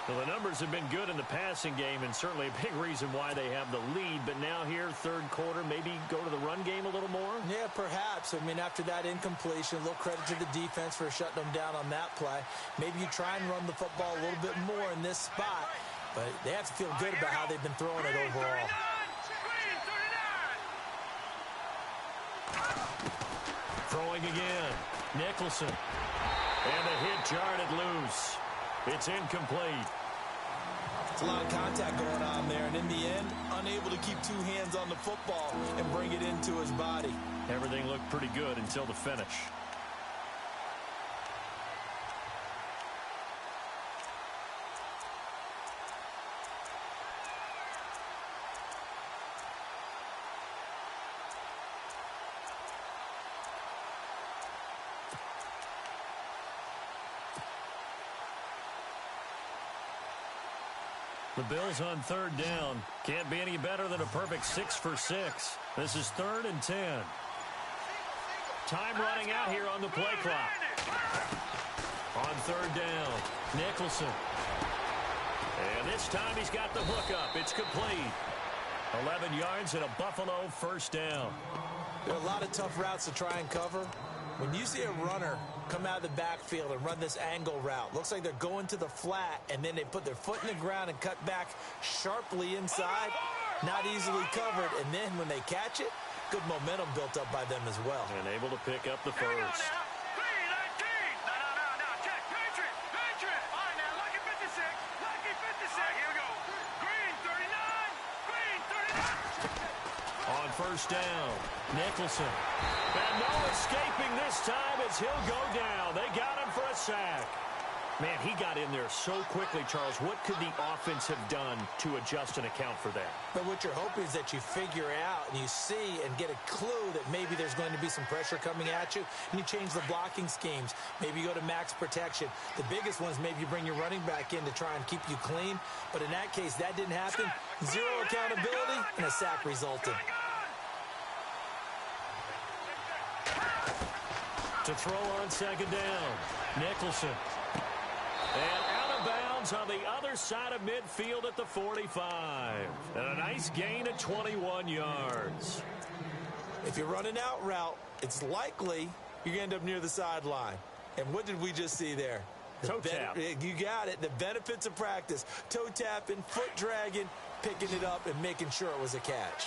Well, the numbers have been good in the passing game, and certainly a big reason why they have the lead. But now here, third quarter, maybe go to the run game a little more? Yeah, perhaps. I mean, after that incompletion, a little credit to the defense for shutting them down on that play. Maybe you try and run the football a little bit more in this spot. But they have to feel good about how they've been throwing it overall. Throwing again. Nicholson. And the hit jarred it loose. It's incomplete. It's a lot of contact going on there, and in the end, unable to keep two hands on the football and bring it into his body. Everything looked pretty good until the finish. The Bills on third down. Can't be any better than a perfect 6 for 6. This is 3rd and 10. Time running out here on the play clock. On third down, Nicholson. And this time he's got the hook up. It's complete. 11 yards and a Buffalo first down. There are a lot of tough routes to try and cover. When you see a runner come out of the backfield and run this angle route, looks like they're going to the flat, and then they put their foot in the ground and cut back sharply inside. Not easily covered, and then when they catch it, good momentum built up by them as well. And able to pick up the first. On first down, Nicholson. And no escaping this time as he'll go down. They got him for a sack. Man, he got in there so quickly, Charles. What could the offense have done to adjust and account for that? But what you're hoping is that you figure out and you see and get a clue that maybe there's going to be some pressure coming at you, and you change the blocking schemes. Maybe you go to max protection. The biggest ones, maybe you bring your running back in to try and keep you clean. But in that case, that didn't happen. Zero accountability, and a sack resulted. To throw on second down, Nicholson. And out of bounds on the other side of midfield at the 45. And a nice gain of 21 yards. If you run an out route, it's likely you're going to end up near the sideline. And what did we just see there? Toe tap. You got it. The benefits of practice. Toe tapping, foot dragging, picking it up, and making sure it was a catch.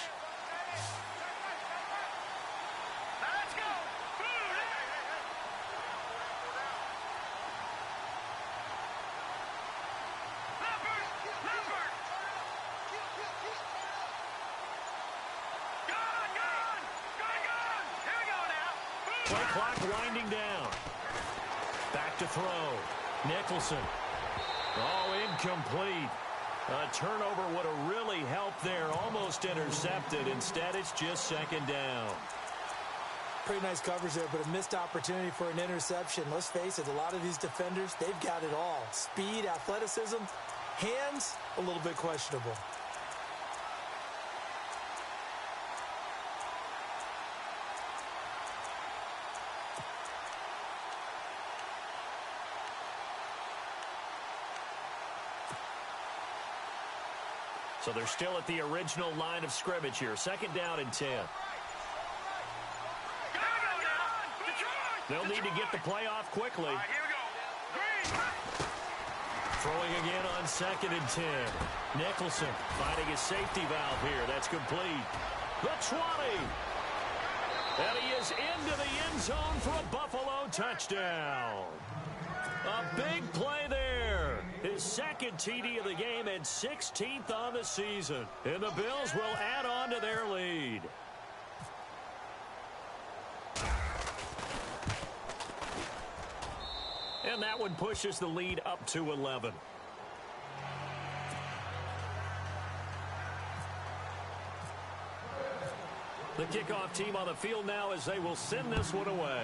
Play clock winding down. Back to throw. Nicholson. Oh, incomplete. A turnover would have really helped there. Almost intercepted. Instead, it's just second down. Pretty nice coverage there, but a missed opportunity for an interception. Let's face it, a lot of these defenders, they've got it all. Speed, athleticism, hands, a little bit questionable. So they're still at the original line of scrimmage here. Second down and 10. They'll need to get the play off quickly. Throwing again on second and 10. Nicholson finding his safety valve here. That's complete. The 20. And he is into the end zone for a Buffalo touchdown. A big play there. His second TD of the game and 16th on the season. And the Bills will add on to their lead. And that one pushes the lead up to 11. The kickoff team on the field now as they will send this one away.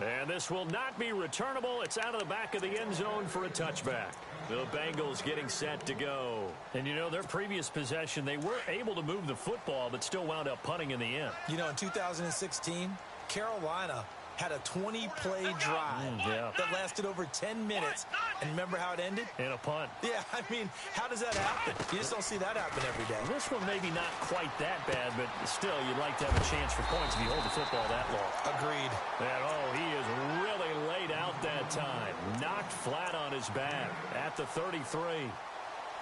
And this will not be returnable. It's out of the back of the end zone for a touchback. The Bengals getting set to go. And, you know, their previous possession, they were able to move the football, but still wound up punting in the end. You know, in 2016, Carolina had a 20-play drive that lasted over 10 minutes. And remember how it ended? In a punt. Yeah, I mean, how does that happen? You just don't see that happen every day. This one maybe not quite that bad, but still, you'd like to have a chance for points if you hold the football that long. Agreed. And, oh, he is really laid out that time. Knocked flat on his back at the 33.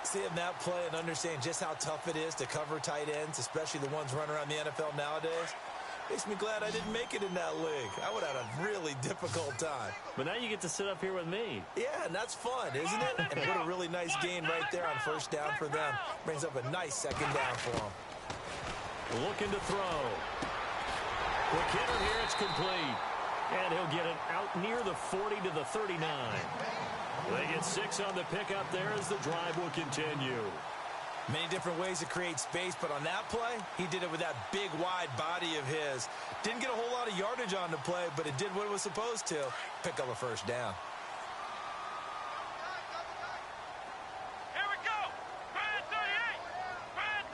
Seeing that play and understanding just how tough it is to cover tight ends, especially the ones running around the NFL nowadays, makes me glad I didn't make it in that league. I would have had a really difficult time. But now you get to sit up here with me. Yeah, and that's fun, isn't it? And what a really nice gain right there on first down for them. Brings up a nice second down for them. Looking to throw. Quick hitter here, it's complete. And he'll get it out near the 40 to the 39. They get 6 on the pickup there as the drive will continue. Many different ways to create space, but on that play, he did it with that big, wide body of his. Didn't get a whole lot of yardage on the play, but it did what it was supposed to. Pick up a first down. Here we go. Brand 38. Brand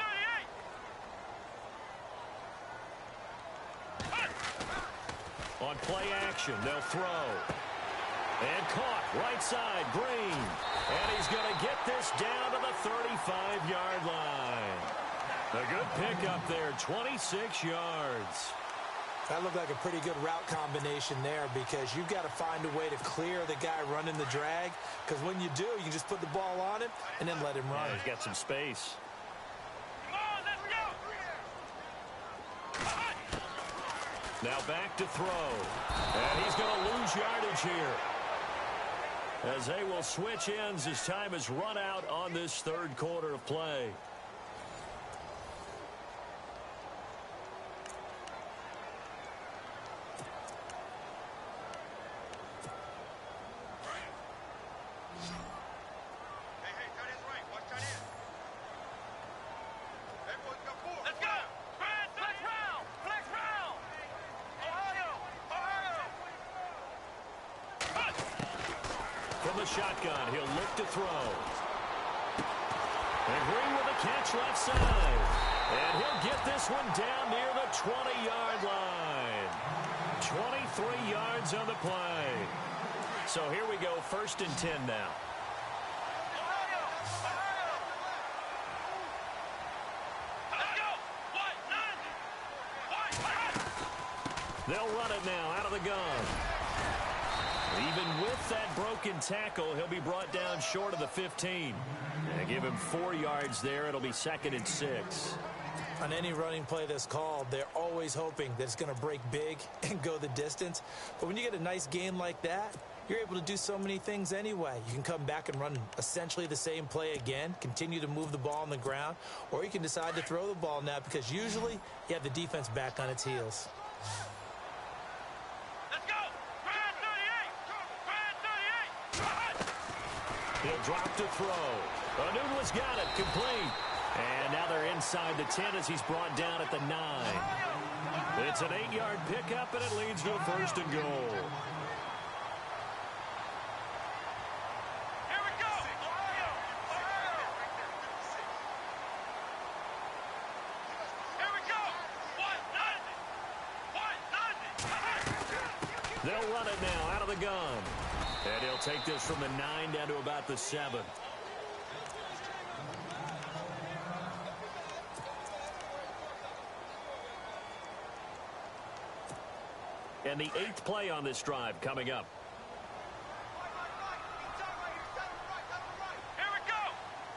38. On play action, they'll throw. And caught, right side, Green. And he's going to get this down to the 35-yard line. A good pickup there, 26 yards. That looked like a pretty good route combination there because you've got to find a way to clear the guy running the drag, because when you do, you just put the ball on him and then let him run. Yeah, he's got some space. Come on, let's go. Now back to throw. And he's going to lose yardage here, as they will switch ends as time is run out on this third quarter of play. Hey, tight end's right. Watch tight end. Everyone's got 4. Let's go. Brand flex round. Flex round. Ohio. From the shotgun, he'll look to throw. And Green with a catch left side. And he'll get this one down near the 20-yard line. 23 yards on the play. So here we go, 1st and 10 now. Let's go. White 90. White. They'll run it now out of the gun. Even with that broken tackle, he'll be brought down short of the 15. And give him 4 yards there. It'll be 2nd and 6. On any running play that's called, they're always hoping that it's going to break big and go the distance. But when you get a nice gain like that, you're able to do so many things anyway. You can come back and run essentially the same play again, continue to move the ball on the ground, or you can decide to throw the ball now because usually you have the defense back on its heels. Let's go. Brand 38. Brand 38. He'll drop to throw. Anunwa's got it, complete. And now they're inside the 10 as he's brought down at the 9. It's an 8-yard pickup, and it leads to a 1st and goal. Here we go. Ohio. Here we go. White 90. White 90. They'll run it now out of the gun. And he'll take this from the 9 down to about the 7. And the 8th play on this drive coming up. Here we go.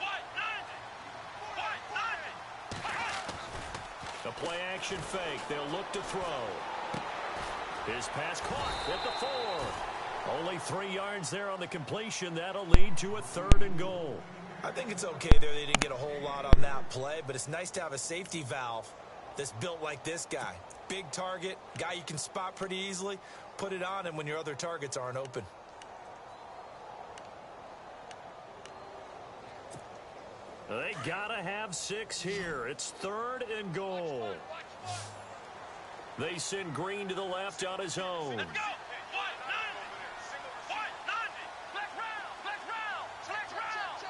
White 90. White 90. A play action fake. They'll look to throw. His pass caught at the 4. Only 3 yards there on the completion. That'll lead to a 3rd and goal. I think it's okay there. They didn't get a whole lot on that play, but it's nice to have a safety valve that's built like this guy. Big target, guy you can spot pretty easily. Put it on him when your other targets aren't open. They gotta have 6 here. It's 3rd and goal. They send Green to the left on his own. Let's go. White 90. White 90. Flex round. Flex round. Flex round.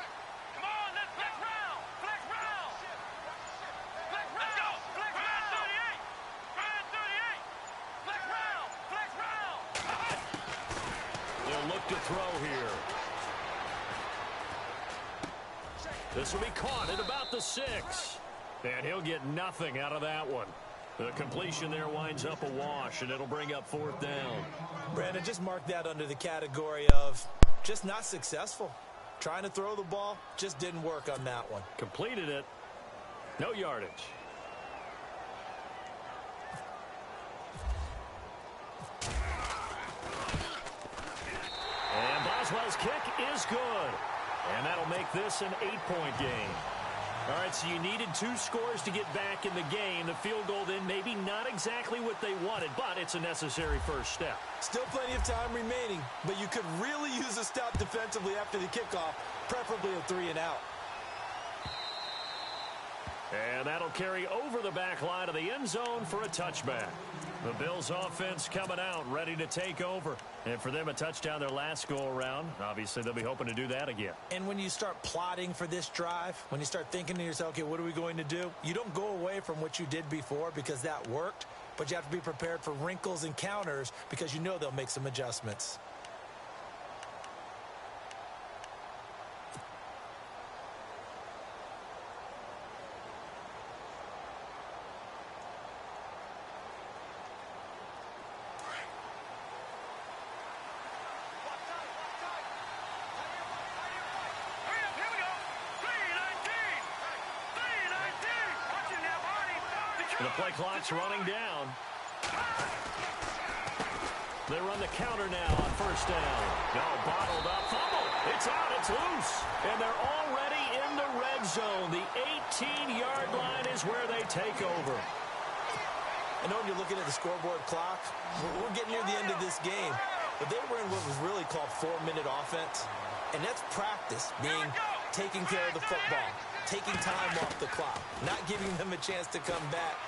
Come on, let's flex round. Flex round. Flex round. Let's go. Flex round. Brand 38. Flex round. Flex round. They'll look to throw here. This will be caught at about the 6. And he'll get nothing out of that one. The completion there winds up a wash, and it'll bring up 4th down. Brandon, just mark that under the category of just not successful. Trying to throw the ball just didn't work on that one. Completed it. No yardage. And Boswell's kick is good. And that'll make this an 8-point game. All right, so you needed 2 scores to get back in the game. The field goal then maybe not exactly what they wanted, but it's a necessary first step. Still plenty of time remaining, but you could really use a stop defensively after the kickoff, preferably a 3-and-out. And that'll carry over the back line of the end zone for a touchback. The Bills offense coming out, ready to take over. And for them, a touchdown their last go-around. Obviously, they'll be hoping to do that again. And when you start plotting for this drive, when you start thinking to yourself, okay, what are we going to do? You don't go away from what you did before because that worked, but you have to be prepared for wrinkles and counters because you know they'll make some adjustments. And the play clock's running down. They run the counter now on first down. No, bottled up. Fumble. It's out. It's loose. And they're already in the red zone. The 18-yard line is where they take over. I know when you're looking at the scoreboard clock, we're getting near the end of this game. But they were in what was really called 4-minute offense. And that's practice, being taking care of the football, taking time off the clock, not giving them a chance to come back.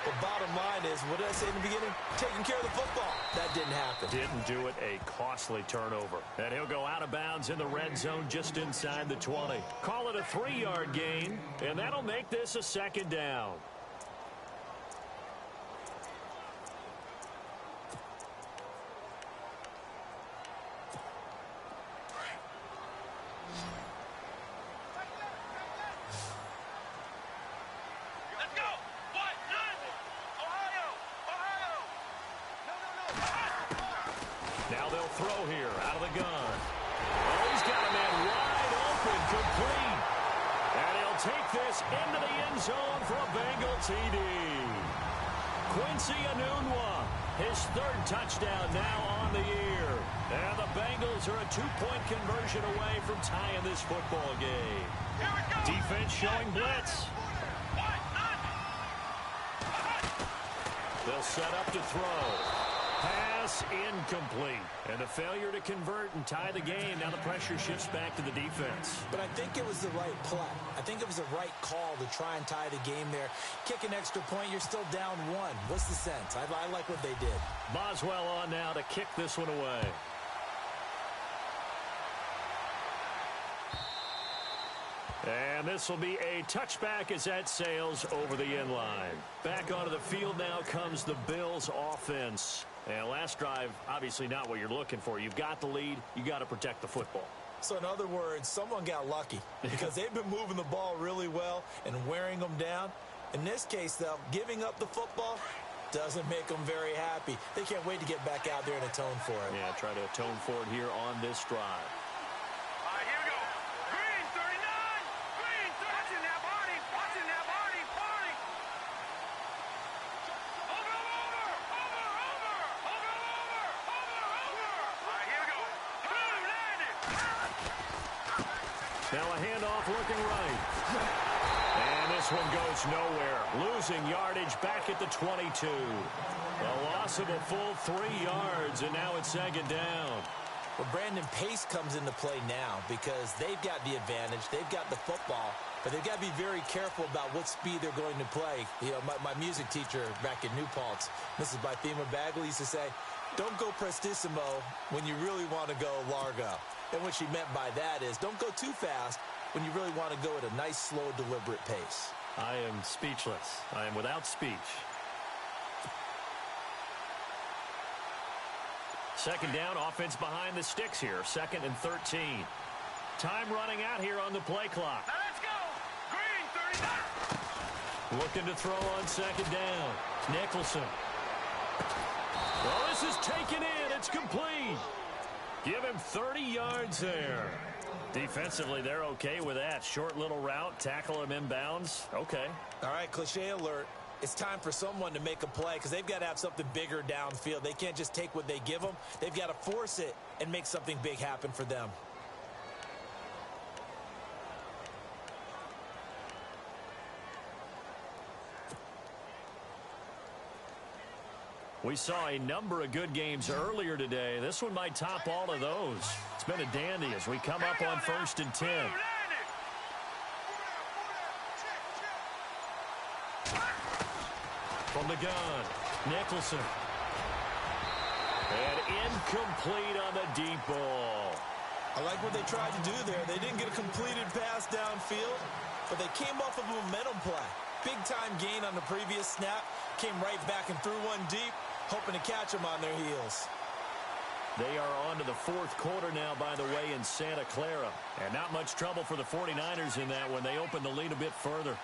But bottom line is, what did I say in the beginning? Taking care of the football. That didn't happen. Didn't do it. A costly turnover. And he'll go out of bounds in the red zone just inside the 20. Call it a 3-yard gain, and that'll make this a second down. Now they'll throw here out of the gun. Oh, he's got a man wide open, complete. And he'll take this into the end zone for a Bengal TD. Quincy Enunwa, his 3rd touchdown now on the year. And the Bengals are a 2-point conversion away from tying this football game. Defense showing blitz. They'll set up to throw. Pass incomplete. And a failure to convert and tie the game. Now the pressure shifts back to the defense. But I think it was the right play. I think it was the right call to try and tie the game there. Kick an extra point, you're still down 1. What's the sense? I like what they did. Boswell on now to kick this one away. And this will be a touchback as that sails over the end line. Back onto the field now comes the Bills offense. And last drive, obviously not what you're looking for. You've got the lead. You got to protect the football. So in other words, someone got lucky because they've been moving the ball really well and wearing them down. In this case, though, giving up the football doesn't make them very happy. They can't wait to get back out there and atone for it. Yeah, try to atone for it here on this drive. Now a handoff looking right. And this one goes nowhere. Losing yardage back at the 22. A loss of a full 3 yards, and now it's second down. Well, Brandon, pace comes into play now because they've got the advantage. They've got the football, but they've got to be very careful about what speed they're going to play. You know, my music teacher back in New Paltz, Mrs. Bythema Bagley, used to say, don't go prestissimo when you really want to go largo. And what she meant by that is don't go too fast when you really want to go at a nice, slow, deliberate pace. I am speechless. I am without speech. Second down, offense behind the sticks here. 2nd and 13. Time running out here on the play clock. Now let's go. Green, 39. Looking to throw on second down. Nicholson. Well, this is taken in. It's complete. Give him 30 yards there. Defensively, they're okay with that. Short little route, tackle him inbounds. Okay. All right, cliche alert. It's time for someone to make a play because they've got to have something bigger downfield. They can't just take what they give them. They've got to force it and make something big happen for them. We saw a number of good games earlier today. This one might top all of those. It's been a dandy as we come up on 1st and 10. From the gun, Nicholson. And incomplete on the deep ball. I like what they tried to do there. They didn't get a completed pass downfield, but they came off of a momentum play. Big-time gain on the previous snap. Came right back and threw one deep, hoping to catch them on their heels. They are on to the 4th quarter now, by the way, in Santa Clara. And not much trouble for the 49ers in that when they open the lead a bit further.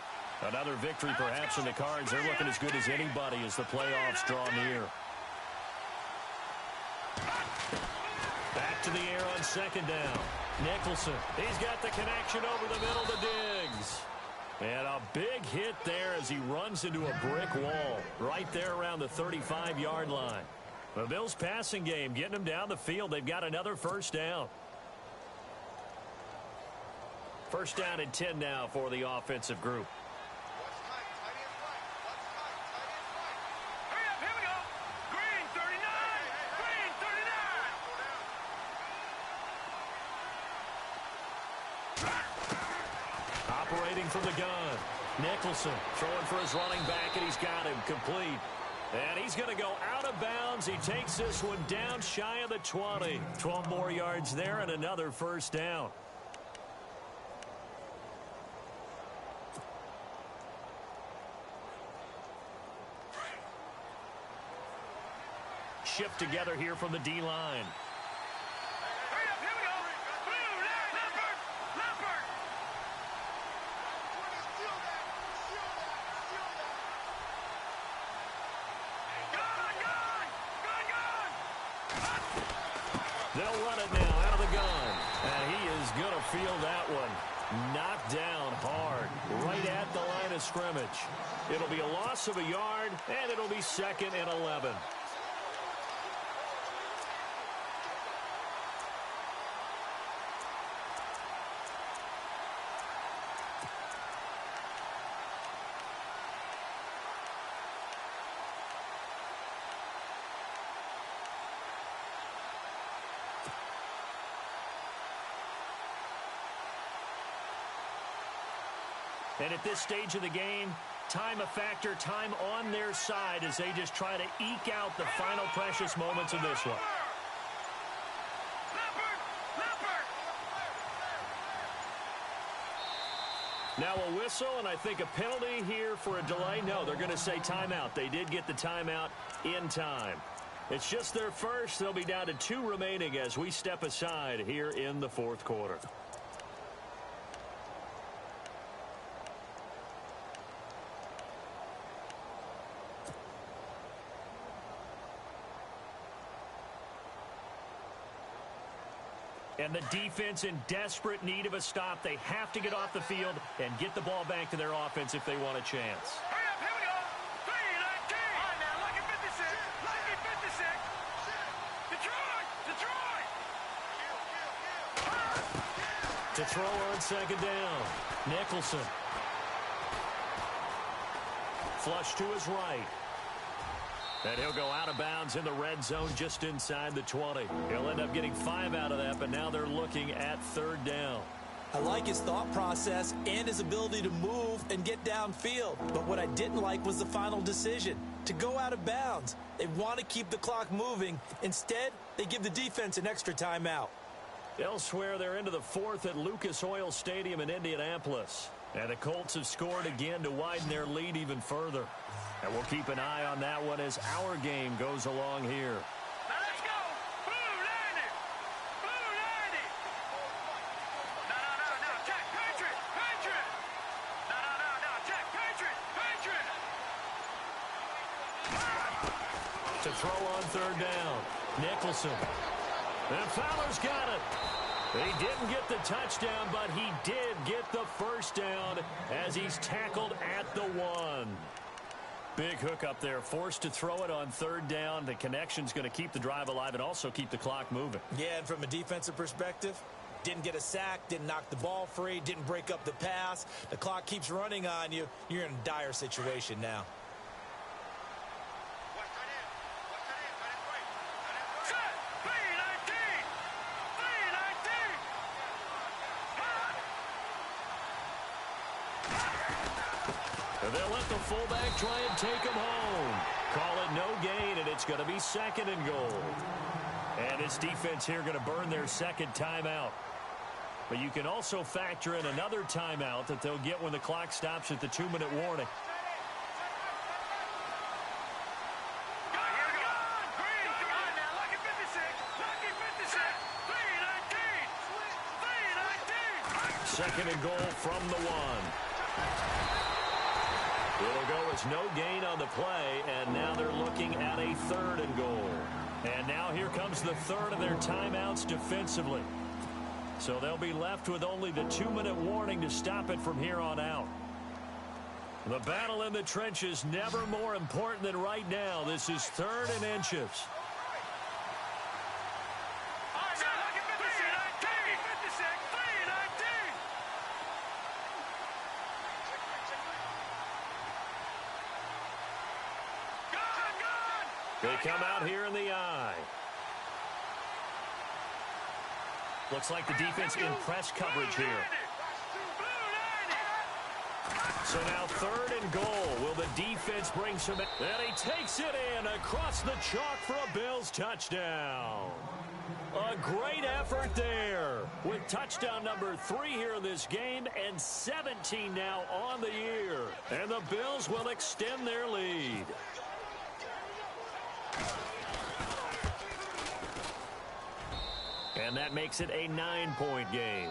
Another victory perhaps in the cards. They're looking as good as anybody as the playoffs draw near. Back to the air on 2nd down. Nicholson, he's got the connection over the middle to Diggs. And a big hit there as he runs into a brick wall right there around the 35-yard line. The Bills' passing game getting them down the field. They've got another 1st down. 1st down and 10 now for the offensive group. Hurry up, here we go. Green 39. Green 39. Operating from the gun. Nicholson throwing for his running back, and he's got him complete. And he's going to go out of bounds. He takes this one down shy of the 20. 12 more yards there and another 1st down. Shift together here from the D-line. Hurry up, here we go. Blue, Leopard, Leopard. They'll run it now out of the gun. And he is going to feel that one. Knocked down hard right at the line of scrimmage. It'll be a loss of a yard, and it'll be 2nd and 11. And at this stage of the game, time a factor, time on their side as they just try to eke out the final precious moments of this one. Now a whistle, and I think a penalty here for a delay. No, they're going to say timeout. They did get the timeout in time. It's just their first. They'll be down to 2 remaining as we step aside here in the 4th quarter. And the defense in desperate need of a stop. They have to get off the field and get the ball back to their offense if they want a chance. Hurry up, here we go. 3-19. All right, now, lucky 56. Lucky 56. Detroit! Detroit! To throw on 2nd down. Nicholson. Flush to his right. And he'll go out of bounds in the red zone just inside the 20. He'll end up getting 5 out of that, but now they're looking at 3rd down. I like his thought process and his ability to move and get downfield. But what I didn't like was the final decision, to go out of bounds. They want to keep the clock moving. Instead, they give the defense an extra timeout. Elsewhere, they're into the 4th at Lucas Oil Stadium in Indianapolis. And the Colts have scored again to widen their lead even further. And we'll keep an eye on that one as our game goes along here. Now let's go. Blue 90. Blue 90. No. Check. Patriot. Patriot. No. Check. Patriot. Patriot. To throw on 3rd down. Nicholson. And Fowler's got it. He didn't get the touchdown, but he did get the first down as he's tackled at the 1. Big hook up there, forced to throw it on 3rd down. The connection's going to keep the drive alive and also keep the clock moving. Yeah, and from a defensive perspective, didn't get a sack, didn't knock the ball free, didn't break up the pass. The clock keeps running on you. You're in a dire situation now. And they'll let the fullback try and take him home. Call it no gain, and it's going to be 2nd and goal. And this defense here going to burn their 2nd timeout. But you can also factor in another timeout that they'll get when the clock stops at the 2-minute warning. Second and goal from the 1. It'll go as no gain on the play, and now they're looking at a 3rd and goal. And now here comes the 3rd of their timeouts defensively. So they'll be left with only the 2-minute warning to stop it from here on out. The battle in the trenches never more important than right now. This is 3rd and inches. They come out here in the eye. Looks like the defense in press coverage here. So now 3rd and goal. Will the defense bring some... And he takes it in across the chalk for a Bills touchdown. A great effort there with touchdown number 3 here in this game and 17 now on the year. And the Bills will extend their lead. And that makes it a 9-point game.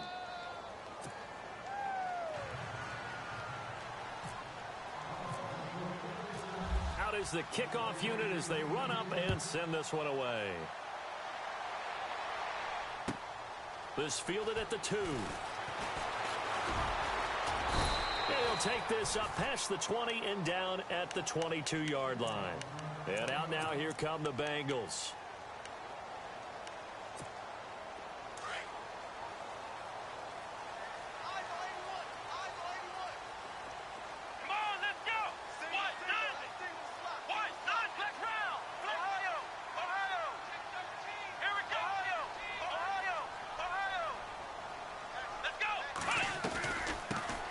Out is the kickoff unit as they run up and send this one away. This fielded at the 2. He'll take this up past the 20 and down at the 22-yard line. And out now, here come the Bengals.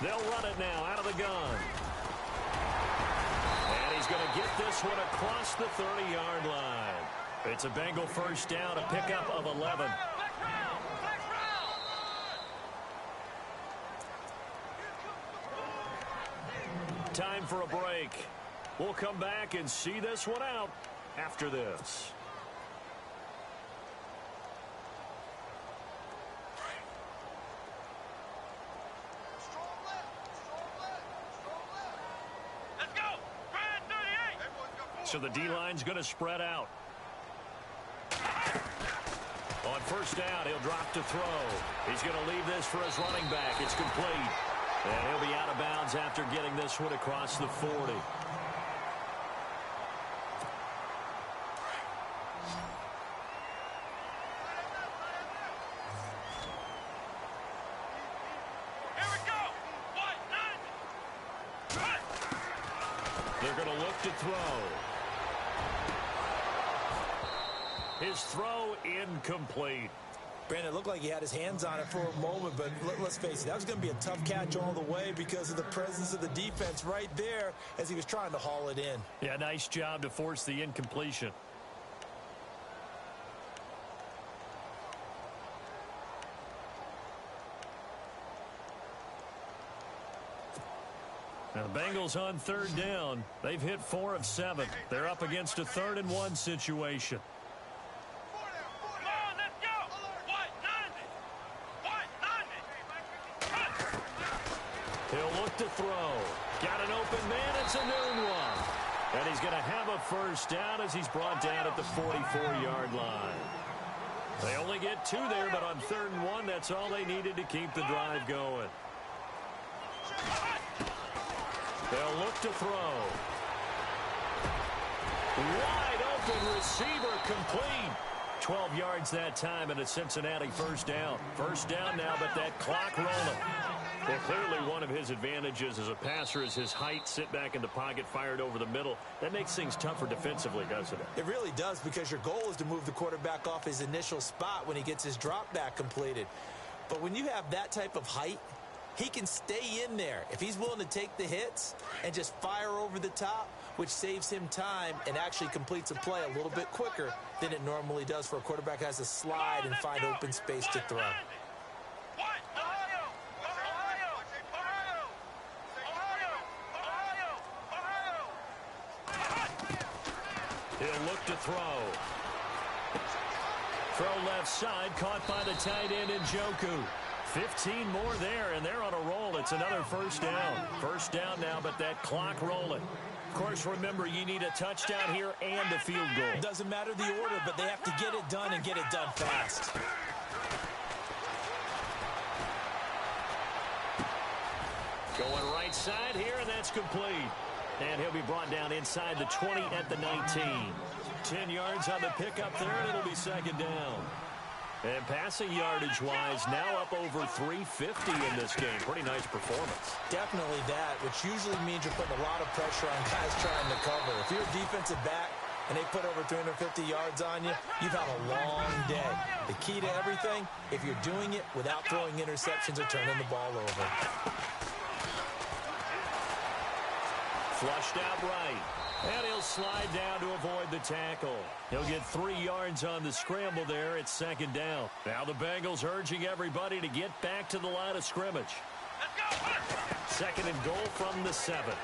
They'll run it now out of the gun. And he's going to get this one across the 30-yard line. It's a Bengal first down, a pickup of 11. Time for a break. We'll come back and see this one out after this. So the D-line's going to spread out. On first down, he'll drop to throw. He's going to leave this for his running back. It's complete. And he'll be out of bounds after getting this one across the 40. They're going to look to throw. His throw incomplete. Brandon, it looked like he had his hands on it for a moment, but let's face it, that was going to be a tough catch all the way because of the presence of the defense right there as he was trying to haul it in. Yeah, nice job to force the incompletion. Now the Bengals on third down. They've hit 4 of 7. They're up against a 3rd and 1 situation. He'll look to throw. Got an open man. It's a noon one. And he's going to have a first down as he's brought down at the 44-yard line. They only get 2 there, but on 3rd and 1, that's all they needed to keep the drive going. They'll look to throw. Wide open receiver complete. 12 yards that time, and a Cincinnati first down. First down now, but that clock rolling. Well, clearly one of his advantages as a passer is his height. Sit back in the pocket, fired over the middle. That makes things tougher defensively, doesn't it? It really does, because your goal is to move the quarterback off his initial spot when he gets his drop back completed. But when you have that type of height, he can stay in there if he's willing to take the hits and just fire over the top, which saves him time and actually completes a play a little bit quicker than it normally does for a quarterback who has to slide and find open space to throw. He'll look to throw. Throw left side, caught by the tight end Njoku. 15 more there, and they're on a roll. It's another first down. First down now, but that clock rolling. Of course, remember, you need a touchdown here and a field goal. Doesn't matter the order, but they have to get it done and get it done fast. Going right side here, and that's complete. And he'll be brought down inside the 20 at the 19. 10 yards on the pickup there, and it'll be second down. And passing yardage-wise, now up over 350 in this game. Pretty nice performance. Definitely that, which usually means you're putting a lot of pressure on guys trying to cover. If you're a defensive back and they put over 350 yards on you, you've had a long day. The key to everything, if you're doing it without throwing interceptions or turning the ball over. Flushed out right. And he'll slide down to avoid the tackle. He'll get 3 yards on the scramble there. It's second down. Now the Bengals urging everybody to get back to the line of scrimmage. Second and goal from the 7.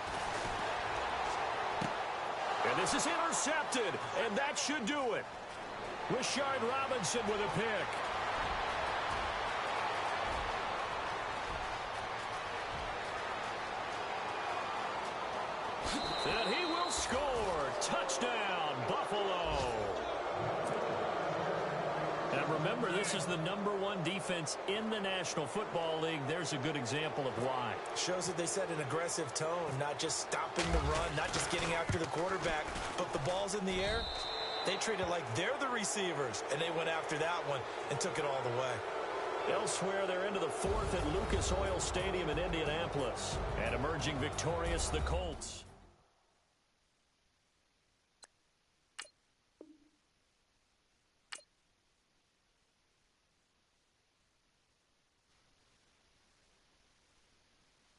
And this is intercepted. And that should do it. Rashard Robinson with a pick. And he will score. Touchdown, Buffalo. And remember, this is the #1 defense in the National Football League. There's a good example of why. Shows that they set an aggressive tone, not just stopping the run, not just getting after the quarterback, but the ball's in the air. They treat it like they're the receivers, and they went after that one and took it all the way. Elsewhere, they're into the 4th at Lucas Oil Stadium in Indianapolis. And emerging victorious, the Colts.